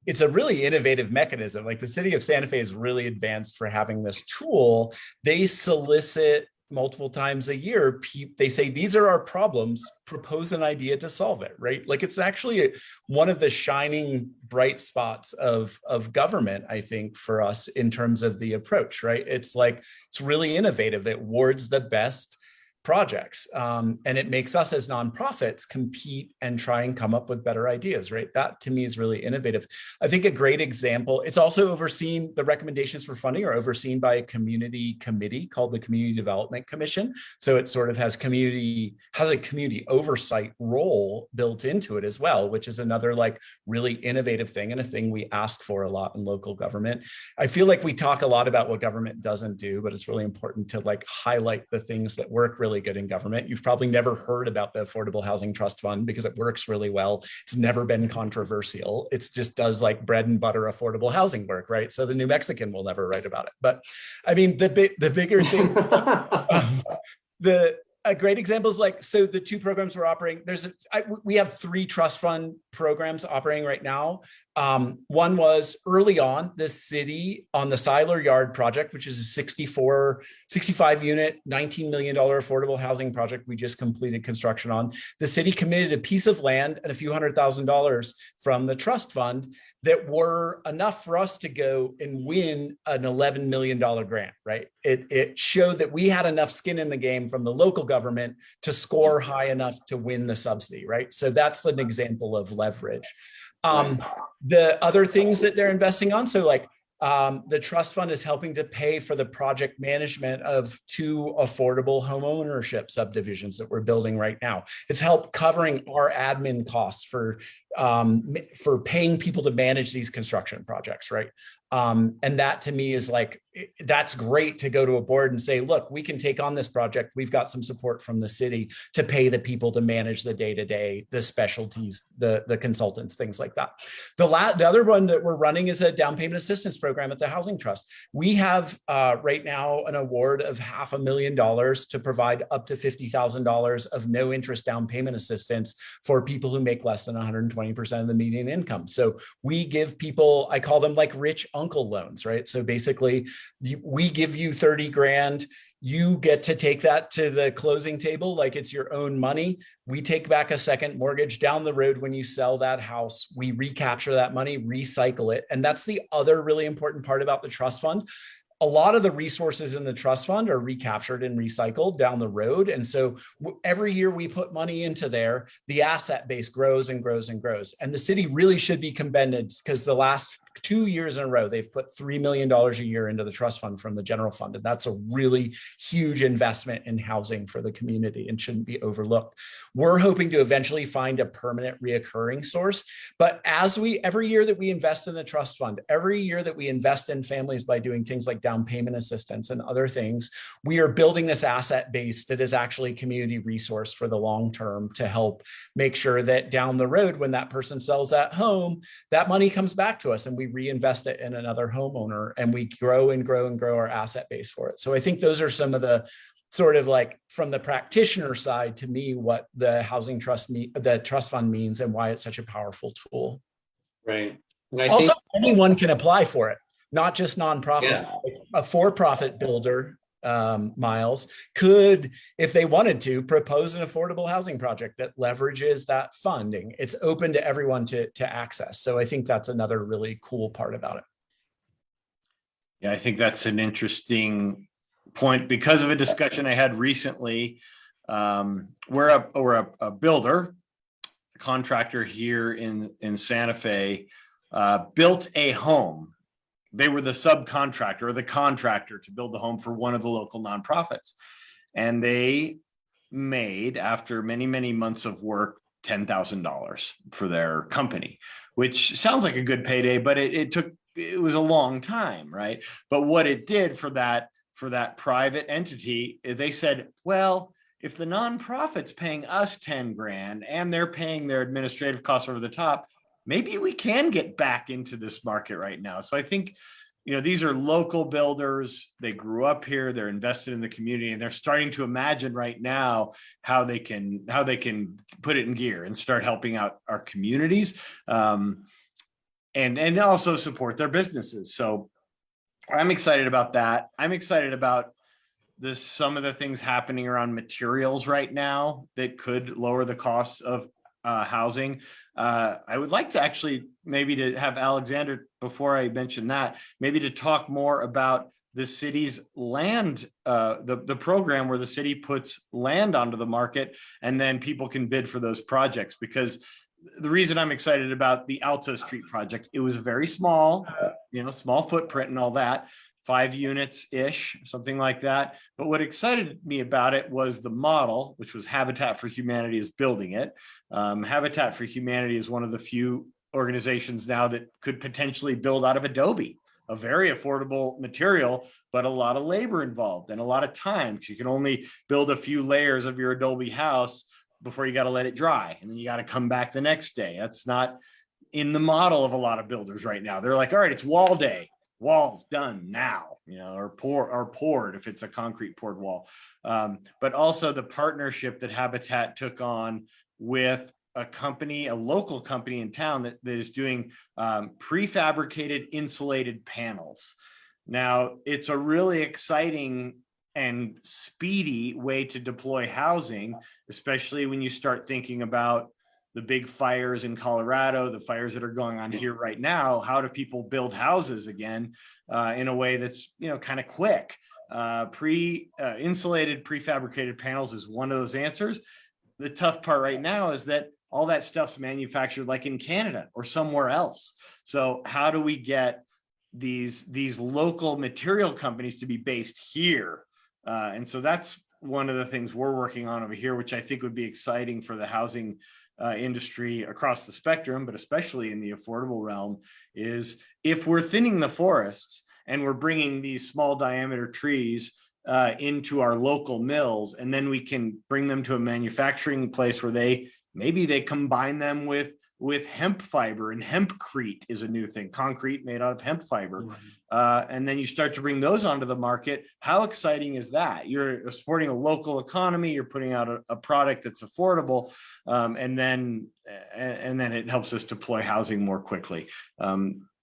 it's a really innovative mechanism. Like, the city of Santa Fe is really advanced for having this tool. They solicit multiple times a year. They say, these are our problems, propose an idea to solve it, right? Like, it's actually one of the shining bright spots of government, I think, for us in terms of the approach, right? It's like, it's really innovative. It awards the best projects. And it makes us as nonprofits compete and try and come up with better ideas, right? That to me is really innovative. I think a great example, it's also overseen, the recommendations for funding are overseen by a community committee called the Community Development Commission. So it sort of has a community oversight role built into it as well, which is another like really innovative thing and a thing we ask for a lot in local government. I feel like we talk a lot about what government doesn't do, but it's really important to like highlight the things that work really good in government. You've probably never heard about the Affordable Housing Trust Fund because it works really well. It's never been controversial. It just does like bread and butter affordable housing work, right? So the New Mexican will never write about it. But I mean, the bigger thing, a great example is like, so the 2 programs we're operating, we have 3 trust fund programs operating right now. One was early on, the city on the Seiler Yard project, which is a 65 unit, $19 million affordable housing project we just completed construction on. The city committed a piece of land and a few $100,000 from the trust fund that were enough for us to go and win an $11 million grant, right? It showed that we had enough skin in the game from the local government to score high enough to win the subsidy, right? So that's an example of leverage. The other things that they're investing on, so like the trust fund is helping to pay for the project management of 2 affordable home ownership subdivisions that we're building right now. It's helped covering our admin costs for paying people to manage these construction projects, right? And that to me is like, that's great to go to a board and say, look, we can take on this project. We've got some support from the city to pay the people to manage the day-to-day, the specialties, the consultants, things like that. The other one that we're running is a down payment assistance program at the Housing Trust. We have right now an award of $500,000 to provide up to $50,000 of no interest down payment assistance for people who make less than 120% of the median income. So we give people, I call them like rich uncle loans, right? So basically we give you 30 grand, you get to take that to the closing table like it's your own money. We take back a second mortgage down the road. When you sell that house, we recapture that money, recycle it. And that's the other really important part about the trust fund. A lot of the resources in the trust fund are recaptured and recycled down the road. And so every year we put money into there, the asset base grows and grows and grows. And the city really should be commended because the last 2 years in a row, they've put $3 million a year into the trust fund from the general fund. And that's a really huge investment in housing for the community and shouldn't be overlooked. We're hoping to eventually find a permanent reoccurring source. But every year that we invest in the trust fund, every year that we invest in families by doing things like down payment assistance and other things, we are building this asset base that is actually a community resource for the long term to help make sure that down the road, when that person sells that home, that money comes back to us and we reinvest it in another homeowner and we grow and grow and grow our asset base for it. So I think those are some of the sort of like from the practitioner side to me, what the the trust fund means and why it's such a powerful tool. Right. And I also, think anyone can apply for it, not just nonprofits. Yeah. Like a for-profit builder Miles, could, if they wanted to, propose an affordable housing project that leverages that funding. It's open to everyone to access. So I think that's another really cool part about it. Yeah, I think that's an interesting point because of a discussion I had recently. We're a builder, a contractor here in Santa Fe, built a home. They were the subcontractor or the contractor to build the home for one of the local nonprofits. And they made, after many, many months of work, $10,000 for their company, which sounds like a good payday, but it was a long time, right? But what it did for that private entity, they said, well, if the nonprofit's paying us 10 grand and they're paying their administrative costs over the top, maybe we can get back into this market right now. So I think, these are local builders. They grew up here. They're invested in the community, and they're starting to imagine right now how they can put it in gear and start helping out our communities, and also support their businesses. So I'm excited about that. I'm excited about some of the things happening around materials right now that could lower the cost of housing. I would like to actually maybe to have Alexander, before I mention that, maybe to talk more about the city's land, the program where the city puts land onto the market and then people can bid for those projects. Because the reason I'm excited about the Alto Street project, it was very small, small footprint and all that, 5 units ish, something like that. But what excited me about it was the model, which was Habitat for Humanity is building it. Habitat for Humanity is one of the few organizations now that could potentially build out of Adobe, a very affordable material, but a lot of labor involved and a lot of time, because you can only build a few layers of your Adobe house before you got to let it dry. And then you got to come back the next day. That's not in the model of a lot of builders right now. They're like, all right, it's wall day. Wall's done now, or poured if it's a concrete poured wall. But also the partnership that Habitat took on with a local company in town that is doing prefabricated insulated panels. Now, it's a really exciting and speedy way to deploy housing, especially when you start thinking about the big fires in Colorado, the fires that are going on here right now. How do people build houses again in a way that's kind of quick? Insulated prefabricated panels is one of those answers. The tough part right now is that all that stuff's manufactured like in Canada or somewhere else. So how do we get these local material companies to be based here? And so that's one of the things we're working on over here, which I think would be exciting for the housing industry across the spectrum, but especially in the affordable realm, is if we're thinning the forests and we're bringing these small diameter trees into our local mills, and then we can bring them to a manufacturing place where maybe they combine them with hemp fiber, and hempcrete is a new thing, concrete made out of hemp fiber. And then you start to bring those onto the market. How exciting is that? You're supporting a local economy, you're putting out a product that's affordable, and then it helps us deploy housing more quickly.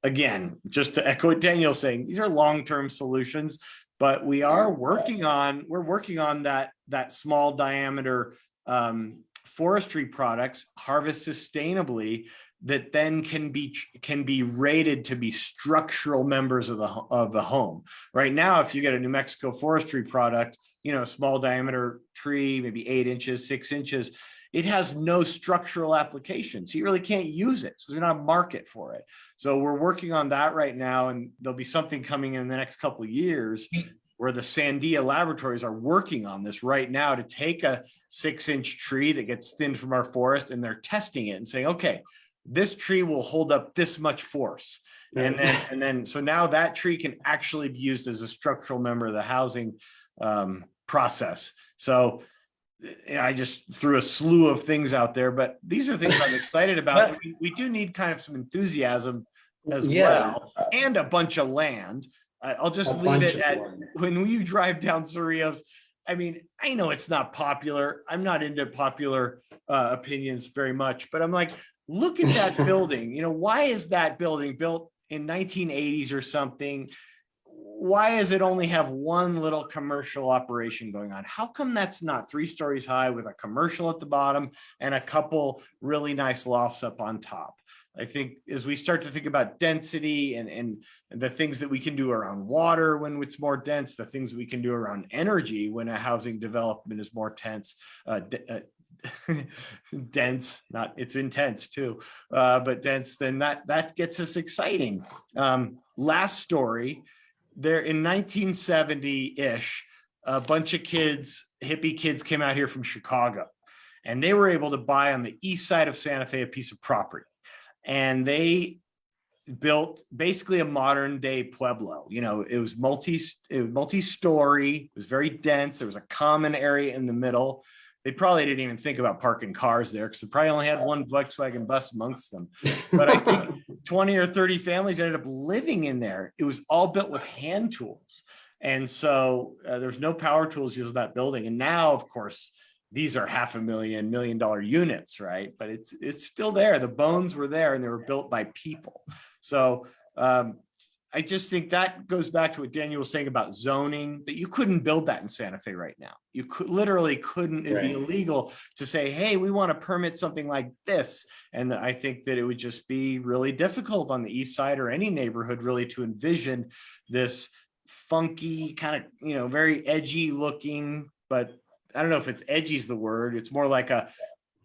Again, just to echo what Daniel's saying, these are long-term solutions, but we're working on that small diameter forestry products, harvest sustainably, that then can be rated to be structural members of the home. Right now, if you get a New Mexico forestry product, small diameter tree, maybe 8 inches, 6 inches, it has no structural application. So you really can't use it. So there's not a market for it. So we're working on that right now, and there'll be something coming in the next couple of years where the Sandia laboratories are working on this right now to take a 6-inch tree that gets thinned from our forest, and they're testing it and saying, okay, this tree will hold up this much force. And then, so now that tree can actually be used as a structural member of the housing process. So I just threw a slew of things out there, but these are things I'm excited about. We do need kind of some enthusiasm as well, and a bunch of land. I'll just leave it at, when you drive down Cerrillos, I mean, I know it's not popular. I'm not into popular opinions very much, but I'm like, look at that building. Why is that building built in 1980s or something? why does it only have one little commercial operation going on? How come that's not 3 stories high with a commercial at the bottom and a couple really nice lofts up on top? I think as we start to think about density and the things that we can do around water when it's more dense, the things we can do around energy when a housing development is more dense, not it's intense too, but dense, then that gets us exciting. Last story, there in 1970-ish, a bunch of kids, hippie kids came out here from Chicago, and they were able to buy on the east side of Santa Fe a piece of property. And they built basically a modern day pueblo. You know, it was multi-story, it was very dense. There was a common area in the middle. They probably didn't even think about parking cars there because they probably only had one Volkswagen bus amongst them. But I think 20 or 30 families ended up living in there. It was all built with hand tools. And so there's no power tools used in that building. And now, of course, these are $500,000, $1 million units, right? But it's still there. The bones were there and they were built by people. So I just think that goes back to what Daniel was saying about zoning, that you couldn't build that in Santa Fe right now. You literally couldn't, it'd be illegal to say, hey, we want to permit something like this. And I think that it would just be really difficult on the east side or any neighborhood really to envision this funky kind of, you know, very edgy looking, but I don't know if it's edgy is the word. It's more like a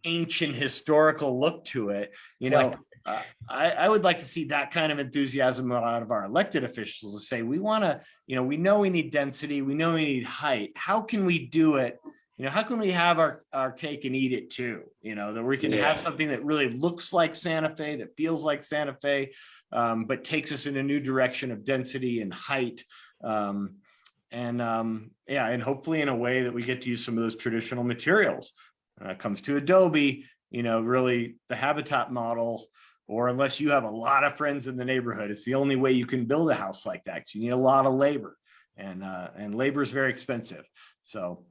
ancient historical look to it. You know, I would like to see that kind of enthusiasm out of our elected officials to say, we want to, you know, we know we need density. We know we need height. How can we do it? You know, how can we have our cake and eat it too? You know, that we can have something that really looks like Santa Fe, that feels like Santa Fe, but takes us in a new direction of density and height. And hopefully in a way that we get to use some of those traditional materials. It comes to Adobe, you know, really the habitat model, or unless you have a lot of friends in the neighborhood, it's the only way you can build a house like that, because you need a lot of labor, and labor is very expensive. So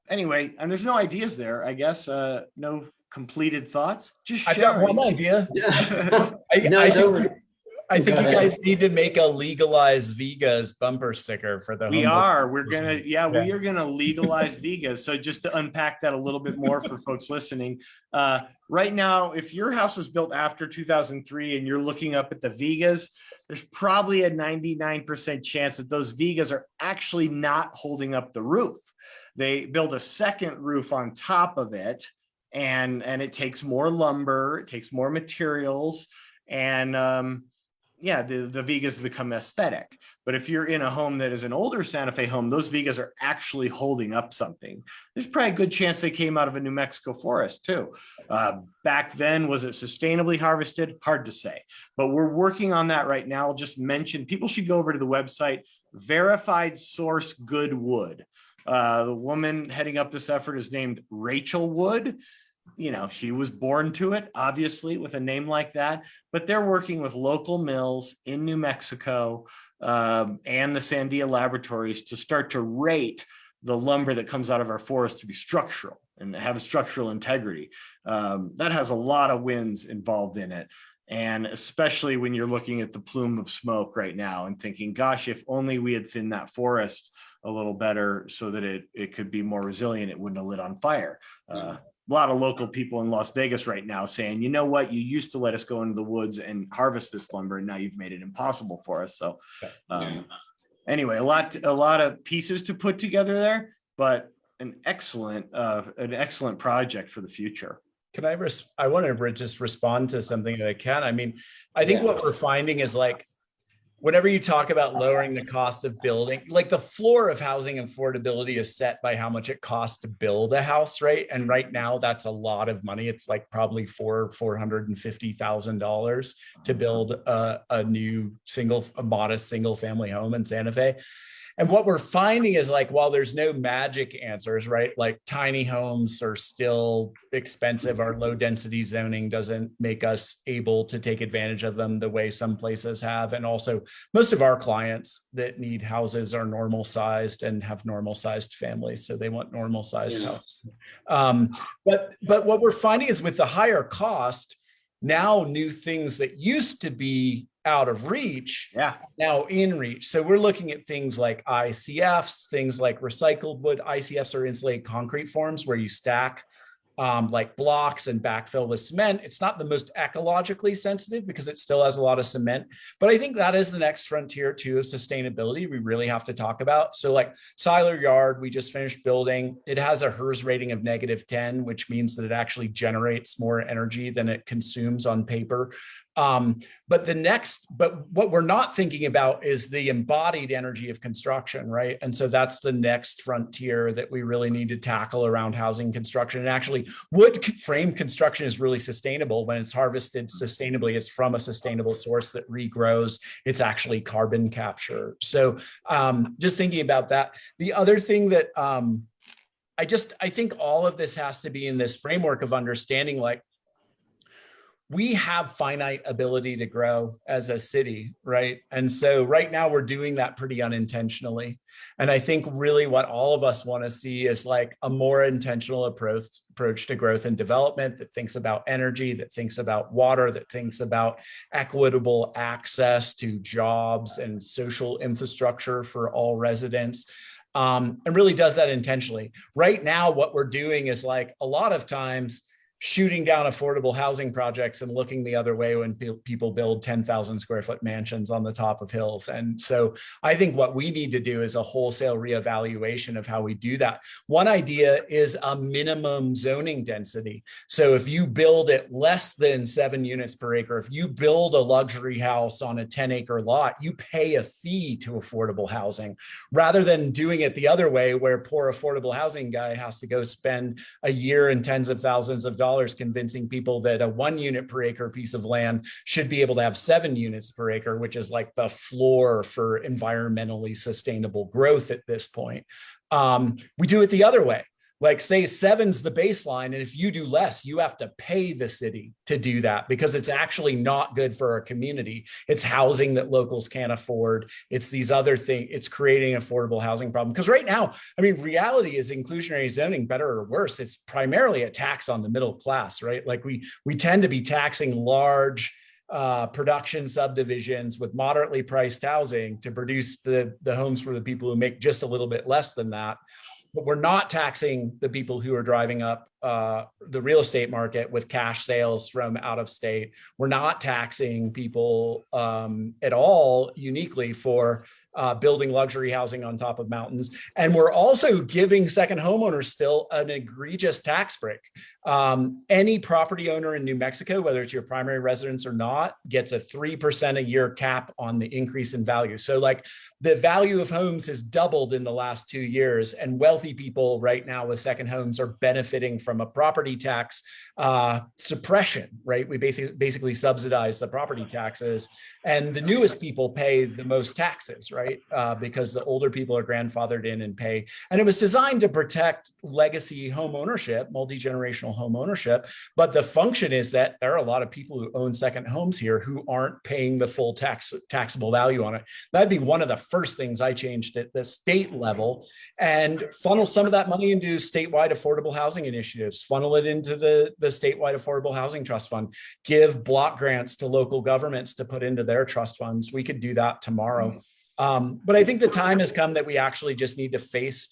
anyway, and there's no ideas there, I guess, no completed thoughts. Just I've got one idea. I think you guys need to make a Legalize Vegas bumper sticker for the we are gonna legalize Vegas. So just to unpack that a little bit more for folks listening, right now, if your house was built after 2003 and you're looking up at the Vegas, there's probably a 99% chance that those Vegas are actually not holding up the roof. They build a second roof on top of it, and it takes more lumber, it takes more materials, and the Vegas become aesthetic. But if you're in a home that is an older Santa Fe home, those Vegas are actually holding up something. There's probably a good chance they came out of a New Mexico forest too. Back then, was it sustainably harvested? Hard to say, but we're working on that right now. I'll just mention, people should go over to the website, Verified Source Good Wood. The woman heading up this effort is named Rachel Wood. You know, she was born to it, obviously, with a name like that, but they're working with local mills in New Mexico and the Sandia laboratories to start to rate the lumber that comes out of our forest to be structural and have a structural integrity. That has a lot of wins involved in it. And especially when you're looking at the plume of smoke right now and thinking, gosh, if only we had thinned that forest a little better so that it could be more resilient, it wouldn't have lit on fire. A lot of local people in Las Vegas right now saying, you know what, you used to let us go into the woods and harvest this lumber, and now you've made it impossible for us. So anyway, a lot of pieces to put together there, but an excellent project for the future. Can I want to just respond to something that I can. I mean, I think what we're finding is, like, whenever you talk about lowering the cost of building, like, the floor of housing affordability is set by how much it costs to build a house, right? And right now, that's a lot of money. It's like probably $450,000 to build a modest single family home in Santa Fe. And what we're finding is, like, while there's no magic answers, right? Like, tiny homes are still expensive. Our low density zoning doesn't make us able to take advantage of them the way some places have. And also, most of our clients that need houses are normal sized and have normal sized families. So they want normal sized houses. But what we're finding is, with the higher cost, now new things that used to be out of reach, Yeah. now in reach. So we're looking at things like ICFs, things like recycled wood. ICFs are insulated concrete forms where you stack like blocks and backfill with cement. It's not the most ecologically sensitive because it still has a lot of cement, but I think that is the next frontier too of sustainability we really have to talk about. So like Siler Yard, we just finished building. It has a HERS rating of -10, which means that it actually generates more energy than it consumes on paper. But what we're not thinking about is the embodied energy of construction, right? And so that's the next frontier that we really need to tackle around housing construction. And actually, wood frame construction is really sustainable when it's harvested sustainably. It's from a sustainable source that regrows. It's actually carbon capture. So just thinking about that. The other thing that I think all of this has to be in this framework of understanding, like, we have finite ability to grow as a city, right? And so right now we're doing that pretty unintentionally. And I think really what all of us want to see is like a more intentional approach to growth and development that thinks about energy, that thinks about water, that thinks about equitable access to jobs and social infrastructure for all residents. And really does that intentionally. Right now, what we're doing is like a lot of times shooting down affordable housing projects and looking the other way when people build 10,000 square foot mansions on the top of hills. And so I think what we need to do is a wholesale reevaluation of how we do that. One idea is a minimum zoning density. So if you build it less than 7 units per acre, if you build a luxury house on a 10-acre lot, you pay a fee to affordable housing, rather than doing it the other way where poor affordable housing guy has to go spend a year and tens of thousands of dollars convincing people that a 1 unit per acre piece of land should be able to have 7 units per acre, which is like the floor for environmentally sustainable growth at this point. We do it the other way. Like say 7's the baseline, and if you do less, you have to pay the city to do that because it's actually not good for our community. It's housing that locals can't afford. It's these other things. It's creating an affordable housing problem. Because right now, I mean, reality is inclusionary zoning, better or worse, it's primarily a tax on the middle class, right? Like we tend to be taxing large production subdivisions with moderately priced housing to produce the homes for the people who make just a little bit less than that. But we're not taxing the people who are driving up the real estate market with cash sales from out of state. We're not taxing people at all uniquely for building luxury housing on top of mountains. And we're also giving second homeowners still an egregious tax break. Any property owner in New Mexico, whether it's your primary residence or not, gets a 3% a year cap on the increase in value. So like the value of homes has doubled in the last 2 years, and wealthy people right now with second homes are benefiting from a property tax suppression, right? We basically subsidize the property taxes, and the newest people pay the most taxes, right? Because the older people are grandfathered in and pay. And it was designed to protect legacy home ownership, multi-generational home ownership. But the function is that there are a lot of people who own second homes here who aren't paying the full taxable value on it. That'd be one of the first things I changed at the state level, and funnel some of that money into statewide affordable housing initiatives, funnel it into the statewide affordable housing trust fund, give block grants to local governments to put into their trust funds. We could do that tomorrow. But I think the time has come that we actually just need to face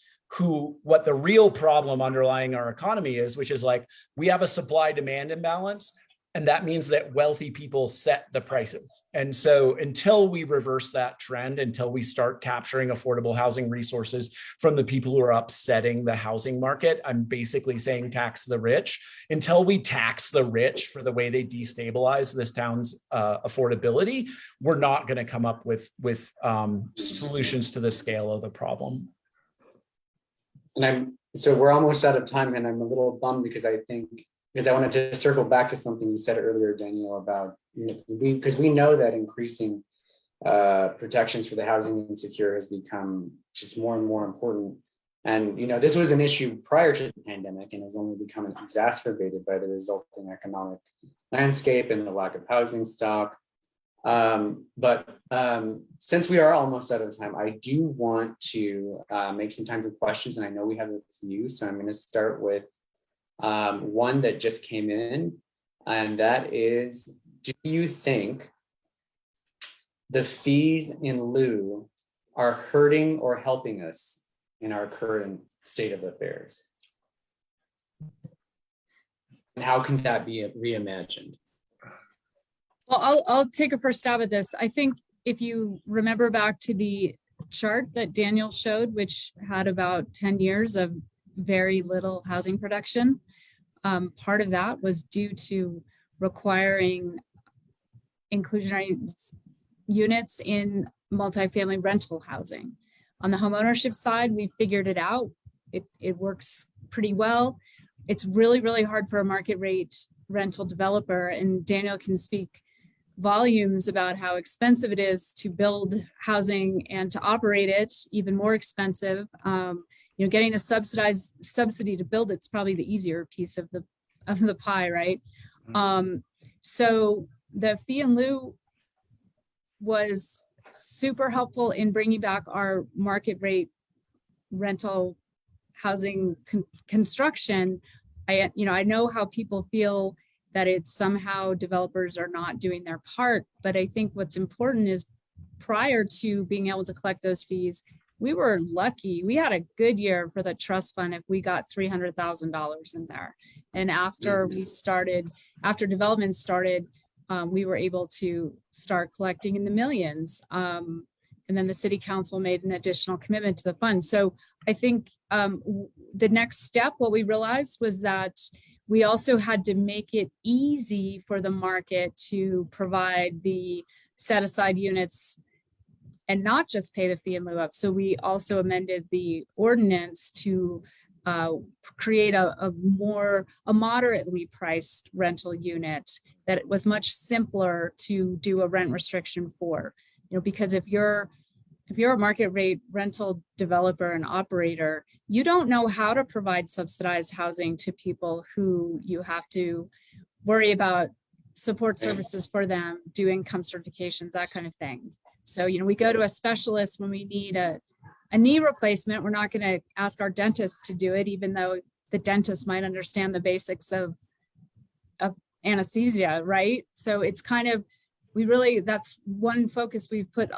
what the real problem underlying our economy is, which is like we have a supply demand imbalance. And that means that wealthy people set the prices. And so until we reverse that trend, until we start capturing affordable housing resources from the people who are upsetting the housing market, I'm basically saying tax the rich. Until we tax the rich for the way they destabilize this town's affordability, we're not going to come up with solutions to the scale of the problem. And so we're almost out of time, and I'm a little bummed because I wanted to circle back to something you said earlier, Daniel, about because we know that increasing protections for the housing insecure has become just more and more important. And this was an issue prior to the pandemic and has only become exacerbated by the resulting economic landscape and the lack of housing stock. But since we are almost out of time, I do want to make some time for questions, and I know we have a few, so I'm going to start with one that just came in, and that is, do you think the fees in lieu are hurting or helping us in our current state of affairs? And how can that be reimagined? Well, I'll take a first stab at this. I think if you remember back to the chart that Daniel showed, which had about 10 years of very little housing production, part of that was due to requiring inclusionary units in multifamily rental housing. On the homeownership side, we figured it out. It works pretty well. It's really, really hard for a market rate rental developer, and Daniel can speak volumes about how expensive it is to build housing and to operate it, even more expensive. Getting a subsidy to build it's probably the easier piece of the pie, right? So the fee in lieu was super helpful in bringing back our market rate rental housing construction. I know how people feel that it's somehow developers are not doing their part, but I think what's important is prior to being able to collect those fees, we were lucky. We had a good year for the trust fund if we got $300,000 in there. And after development started, we were able to start collecting in the millions. And then the city council made an additional commitment to the fund. So I think the next step, what we realized was that we also had to make it easy for the market to provide the set aside units and not just pay the fee in lieu of. So we also amended the ordinance to create a moderately priced rental unit that was much simpler to do a rent restriction for. Because if you're a market rate rental developer and operator, you don't know how to provide subsidized housing to people who you have to worry about support services for them, do income certifications, that kind of thing. So, we go to a specialist when we need a knee replacement. We're not going to ask our dentist to do it, even though the dentist might understand the basics of anesthesia, right? So it's kind of, that's one focus. We've put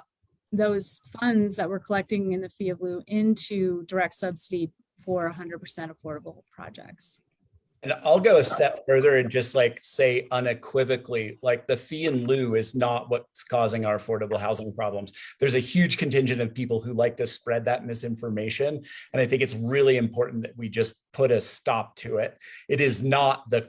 those funds that we're collecting in the fee of lieu into direct subsidy for 100% affordable projects. And I'll go a step further and just say unequivocally, the fee in lieu is not what's causing our affordable housing problems. There's a huge contingent of people who like to spread that misinformation. And I think it's really important that we just put a stop to it. It is not the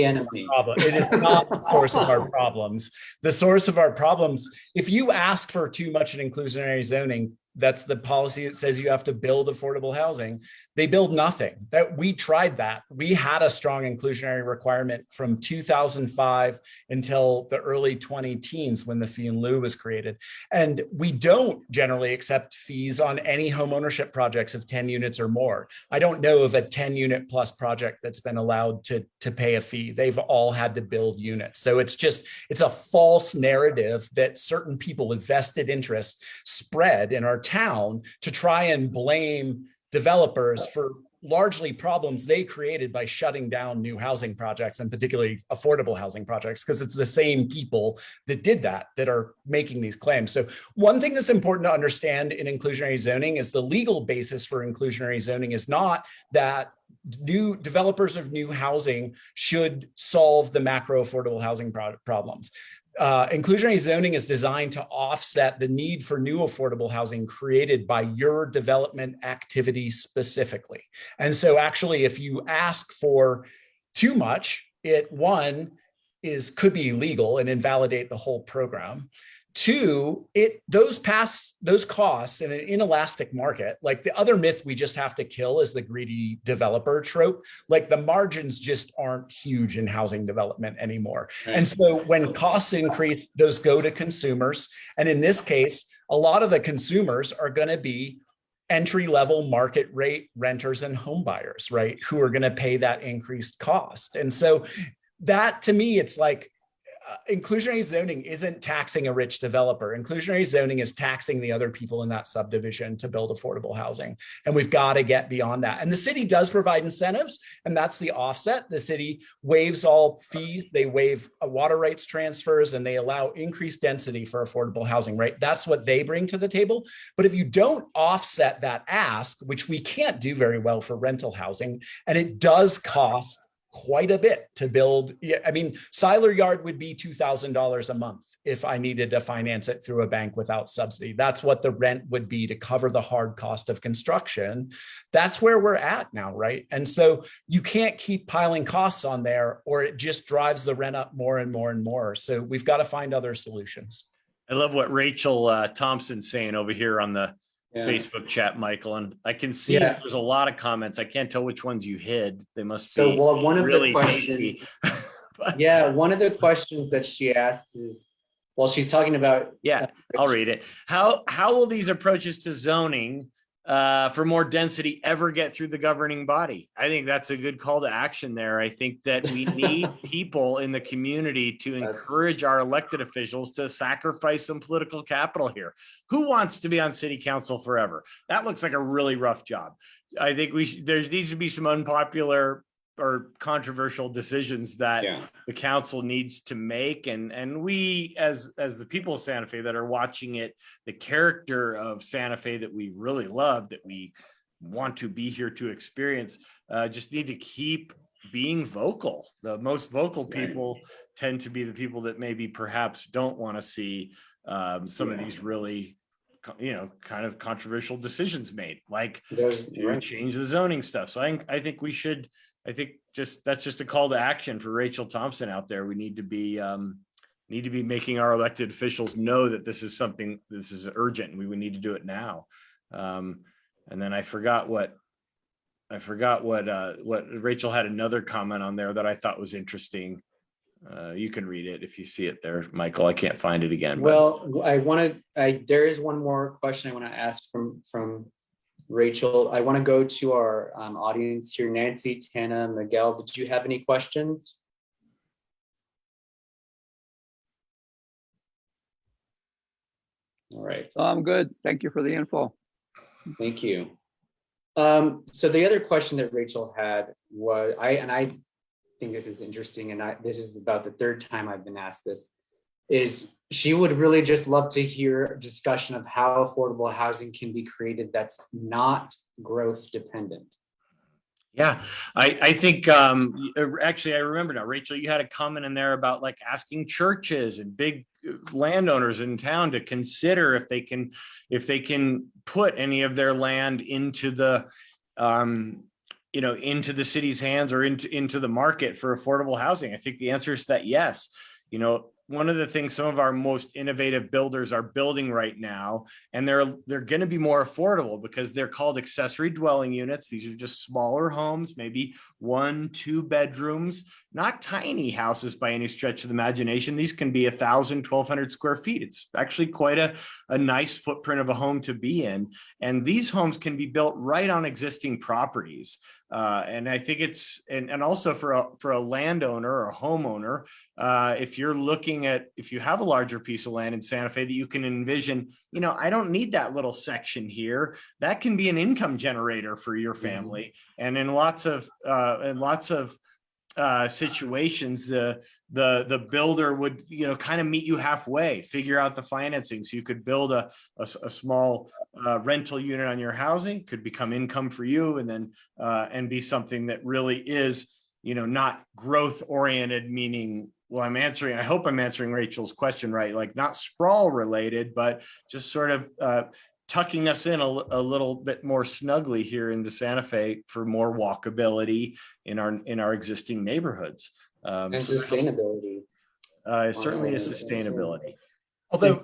enemy problem. It is not the source of our problems. The source of our problems, if you ask for too much in inclusionary zoning, that's the policy that says you have to build affordable housing. They build nothing. That we tried that. We had a strong inclusionary requirement from 2005 until the early 2010s when the fee in lieu was created. And we don't generally accept fees on any home ownership projects of 10 units or more. I don't know of a 10 unit plus project that's been allowed to pay a fee. They've all had to build units. So it's a false narrative that certain people with vested interests spread in our town to try and blame developers for largely problems they created by shutting down new housing projects and particularly affordable housing projects, because it's the same people that did that are making these claims. So one thing that's important to understand in inclusionary zoning is the legal basis for inclusionary zoning is not that new developers of new housing should solve the macro affordable housing problems. Inclusionary zoning is designed to offset the need for new affordable housing created by your development activity specifically. And so actually, if you ask for too much, could be illegal and invalidate the whole program. Two, those costs in an inelastic market, like the other myth we just have to kill is the greedy developer trope. Like the margins just aren't huge in housing development anymore. Right. And so when costs increase, those go to consumers. And in this case, a lot of the consumers are going to be entry-level market rate renters and home buyers, right? Who are going to pay that increased cost. And so that to me, it's like, inclusionary zoning isn't taxing a rich developer. Inclusionary zoning is taxing the other people in that subdivision to build affordable housing. And we've got to get beyond that. And the city does provide incentives, and that's the offset. The city waives all fees, they waive water rights transfers, and they allow increased density for affordable housing, right? That's what they bring to the table. But if you don't offset that ask, which we can't do very well for rental housing, and it does cost quite a bit to build. Yeah, I mean, Seiler Yard would be $2,000 a month if I needed to finance it through a bank without subsidy. That's what the rent would be to cover the hard cost of construction. That's where we're at now, right? And so you can't keep piling costs on there, or it just drives the rent up more and more and more. So we've got to find other solutions. I love what Rachel Thompson's saying over here on the Yeah. Facebook chat, Michael, and I can see Yeah. there's a lot of comments. I can't tell which ones you hid. They must So be well, one of really the questions, hasty. yeah, one of the questions that she asks is, well, she's talking about. Yeah, I'll read it. How will these approaches to zoning for more density ever get through the governing body? I think that's a good call to action there. I think that we need people in the community to encourage our elected officials to sacrifice some political capital here. Who wants to be on city council forever? That looks like a really rough job. I think there needs to be some unpopular or controversial decisions that the council needs to make, and we as the people of Santa Fe that are watching it, the character of Santa Fe that we really love, that we want to be here to experience, just need to keep being vocal. The most vocal people tend to be the people that maybe perhaps don't want to see some of these really kind of controversial decisions made, like to change the zoning stuff. So I think we should. I think that's just a call to action for Rachel Thompson out there. We need to be making our elected officials know that this is urgent, and we would need to do it now. And then I forgot what Rachel had another comment on there that I thought was interesting. You can read it if you see it there, Michael. I can't find it again. Well, there is one more question I want to ask from Rachel. I want to go to our audience here. Nancy, Tana, Miguel, did you have any questions? All right. I'm good. Thank you for the info. Thank you. So the other question that Rachel had was, I think this is interesting, and this is about the third time I've been asked this, is she would really just love to hear a discussion of how affordable housing can be created that's not growth dependent. Yeah, I think actually I remember now, Rachel, you had a comment in there about like asking churches and big landowners in town to consider if they can put any of their land into the into the city's hands or into the market for affordable housing. I think the answer is that yes. One of the things some of our most innovative builders are building right now, and they're going to be more affordable because they're called accessory dwelling units. These are just smaller homes, maybe 1-2 bedrooms, not tiny houses by any stretch of the imagination. These can be 1,000, 1,200 square feet. It's actually quite a nice footprint of a home to be in. And these homes can be built right on existing properties. And I think and also for a landowner or a homeowner, if you have a larger piece of land in Santa Fe that you can envision, I don't need that little section here. That can be an income generator for your family. And in lots of situations, the builder would kind of meet you halfway, figure out the financing, so you could build a small rental unit on your housing, could become income for you, and then and be something that really is not growth oriented, meaning, well, I hope I'm answering Rachel's question right, like not sprawl related, but just sort of tucking us in a little bit more snugly here into Santa Fe for more walkability in our existing neighborhoods. And sustainability. Certainly is sustainability. Although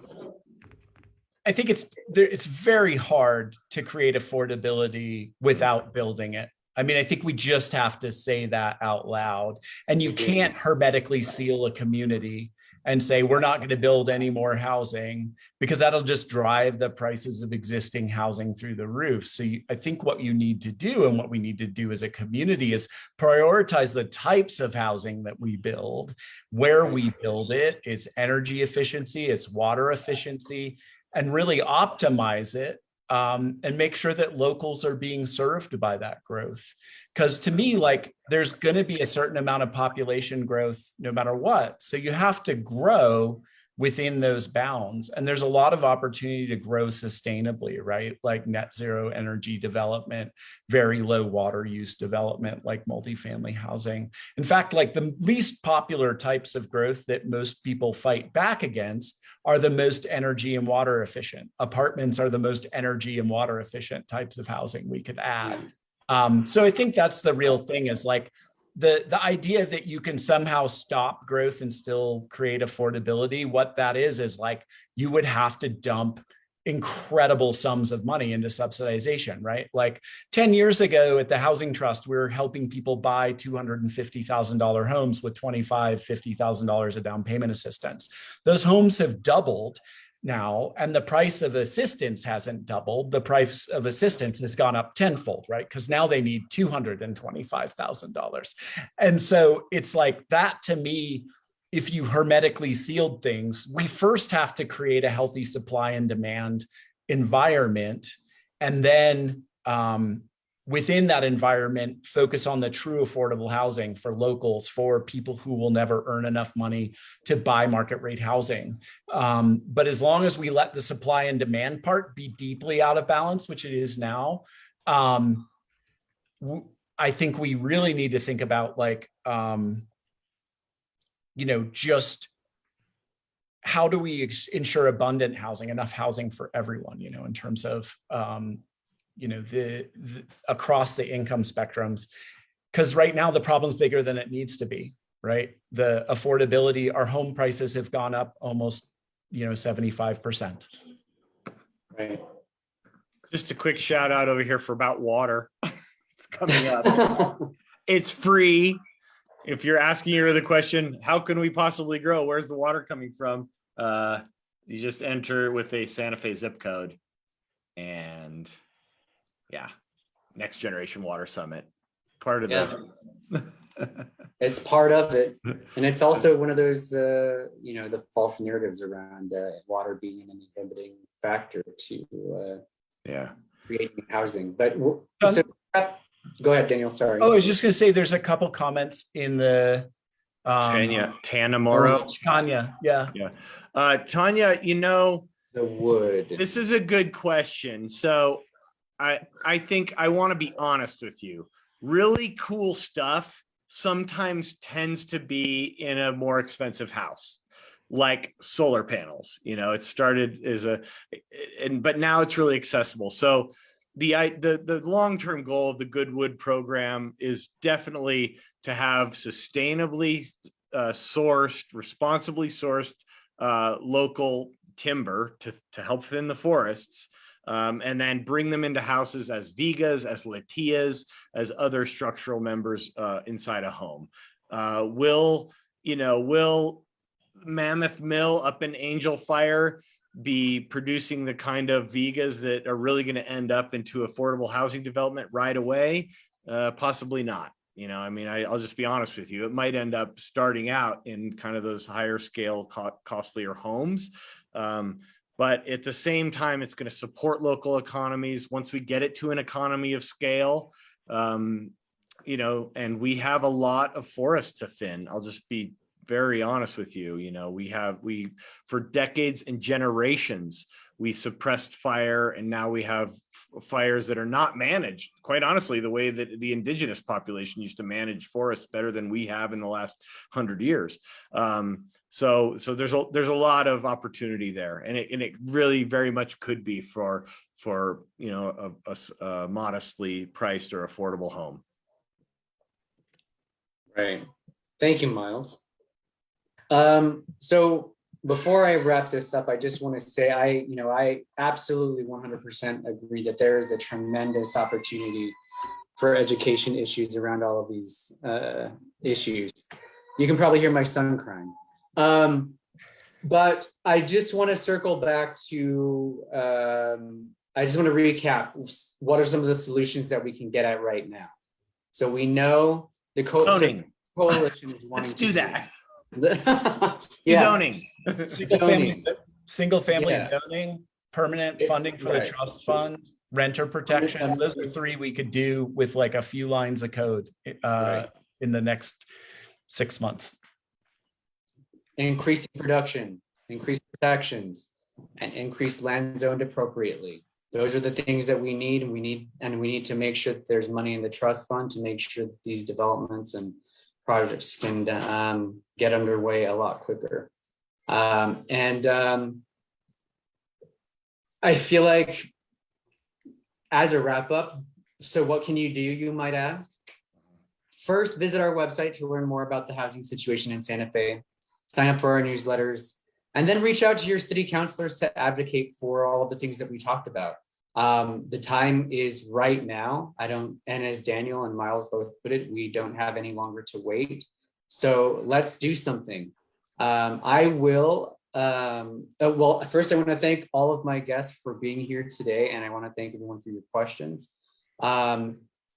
I think it's very hard to create affordability without building it. I mean, I think we just have to say that out loud, and you can't hermetically seal a community and say, we're not going to build any more housing, because that'll just drive the prices of existing housing through the roof. So I think what you need to do, and what we need to do as a community, is prioritize the types of housing that we build, where we build it, its energy efficiency, its water efficiency, and really optimize it, and make sure that locals are being served by that growth. Because to me, like, there's going to be a certain amount of population growth no matter what. So you have to grow within those bounds. And there's a lot of opportunity to grow sustainably, right? Like net zero energy development, very low water use development, like multifamily housing. In fact, like the least popular types of growth that most people fight back against are the most energy and water efficient. Apartments are the most energy and water efficient types of housing we could add. So I think that's the real thing, is like, the idea that you can somehow stop growth and still create affordability, what that is like, you would have to dump incredible sums of money into subsidization, right? Like 10 years ago at the Housing Trust, we were helping people buy $250,000 homes with $25,000, $50,000 of down payment assistance. Those homes have doubled now, and the price of assistance hasn't doubled. The price of assistance has gone up tenfold, right? Because now they need $225,000. And so it's like that, to me, if you hermetically sealed things, we first have to create a healthy supply and demand environment, and then within that environment, focus on the true affordable housing for locals, for people who will never earn enough money to buy market rate housing. But as long as we let the supply and demand part be deeply out of balance, which it is now, I think we really need to think about, like, just how do we ensure abundant housing, enough housing for everyone, in terms of, the across the income spectrums, because right now the problem's bigger than it needs to be, right? The affordability, our home prices have gone up almost, 75%. Right. Just a quick shout out over here for About Water. It's coming up. It's free. If you're asking your the question, how can we possibly grow? Where's the water coming from? You just enter with a Santa Fe zip code, and yeah, Next Generation Water Summit, part of the. It's part of it, and it's also one of those, the false narratives around water being an inhibiting factor to creating housing. But so, go ahead, Daniel. Sorry. Oh, I was just going to say, there's a couple comments in the Tanya Morrow. Tanya, yeah. Tanya, the wood. This is a good question. So I think I want to be honest with you. Really cool stuff sometimes tends to be in a more expensive house, like solar panels. It started as but now it's really accessible. So the long-term goal of the Good Wood program is definitely to have sustainably sourced, responsibly sourced local timber to help thin the forests, and then bring them into houses as vigas, as latias, as other structural members inside a home. Will Mammoth Mill up in Angel Fire be producing the kind of vigas that are really going to end up into affordable housing development right away? Possibly not. I'll just be honest with you. It might end up starting out in kind of those higher scale, costlier homes. But at the same time, it's going to support local economies. Once we get it to an economy of scale, and we have a lot of forest to thin. I'll just be very honest with you. We for decades and generations, we suppressed fire, and now we have fires that are not managed, quite honestly, the way that the indigenous population used to manage forests better than we have in the last 100 years. So there's a lot of opportunity there, and it really very much could be for a modestly priced or affordable home. Right. Thank you, Miles. So before I wrap this up, I just want to say I absolutely 100% agree that there is a tremendous opportunity for education issues around all of these issues. You can probably hear my son crying. But I just want to circle back to, I just want to recap. What are some of the solutions that we can get at right now? So we know the Zoning. coalition is wanting Let's to do that. Yeah. Zoning. Single family Yeah. zoning, permanent funding for the Right. trust fund, renter protections. Those are three we could do with like a few lines of code Right. in the next 6 months. Increasing production, increased protections, and increased land zoned appropriately. Those are the things that we need, and we need to make sure that there's money in the trust fund to make sure that these developments and projects can get underway a lot quicker. I feel like as a wrap up, so what can you do, you might ask? First, visit our website to learn more about the housing situation in Santa Fe. Sign up for our newsletters, and then reach out to your city councilors to advocate for all of the things that we talked about. The time is right now. And as Daniel and Miles both put it, we don't have any longer to wait. So let's do something. Well, first I want to thank all of my guests for being here today, and I want to thank everyone for your questions.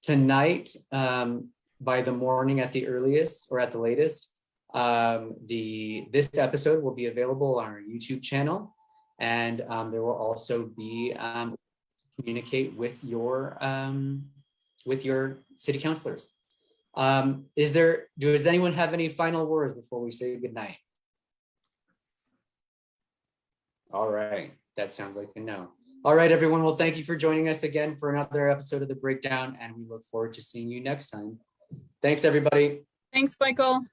Tonight, by the morning at the earliest or at the latest, this episode will be available on our YouTube channel, and there will also be communicate with your city councilors. Does anyone have any final words before we say goodnight? All right, that sounds like a no. All right, everyone. Well, thank you for joining us again for another episode of The Breakdown, and we look forward to seeing you next time. Thanks, everybody. Thanks, Michael.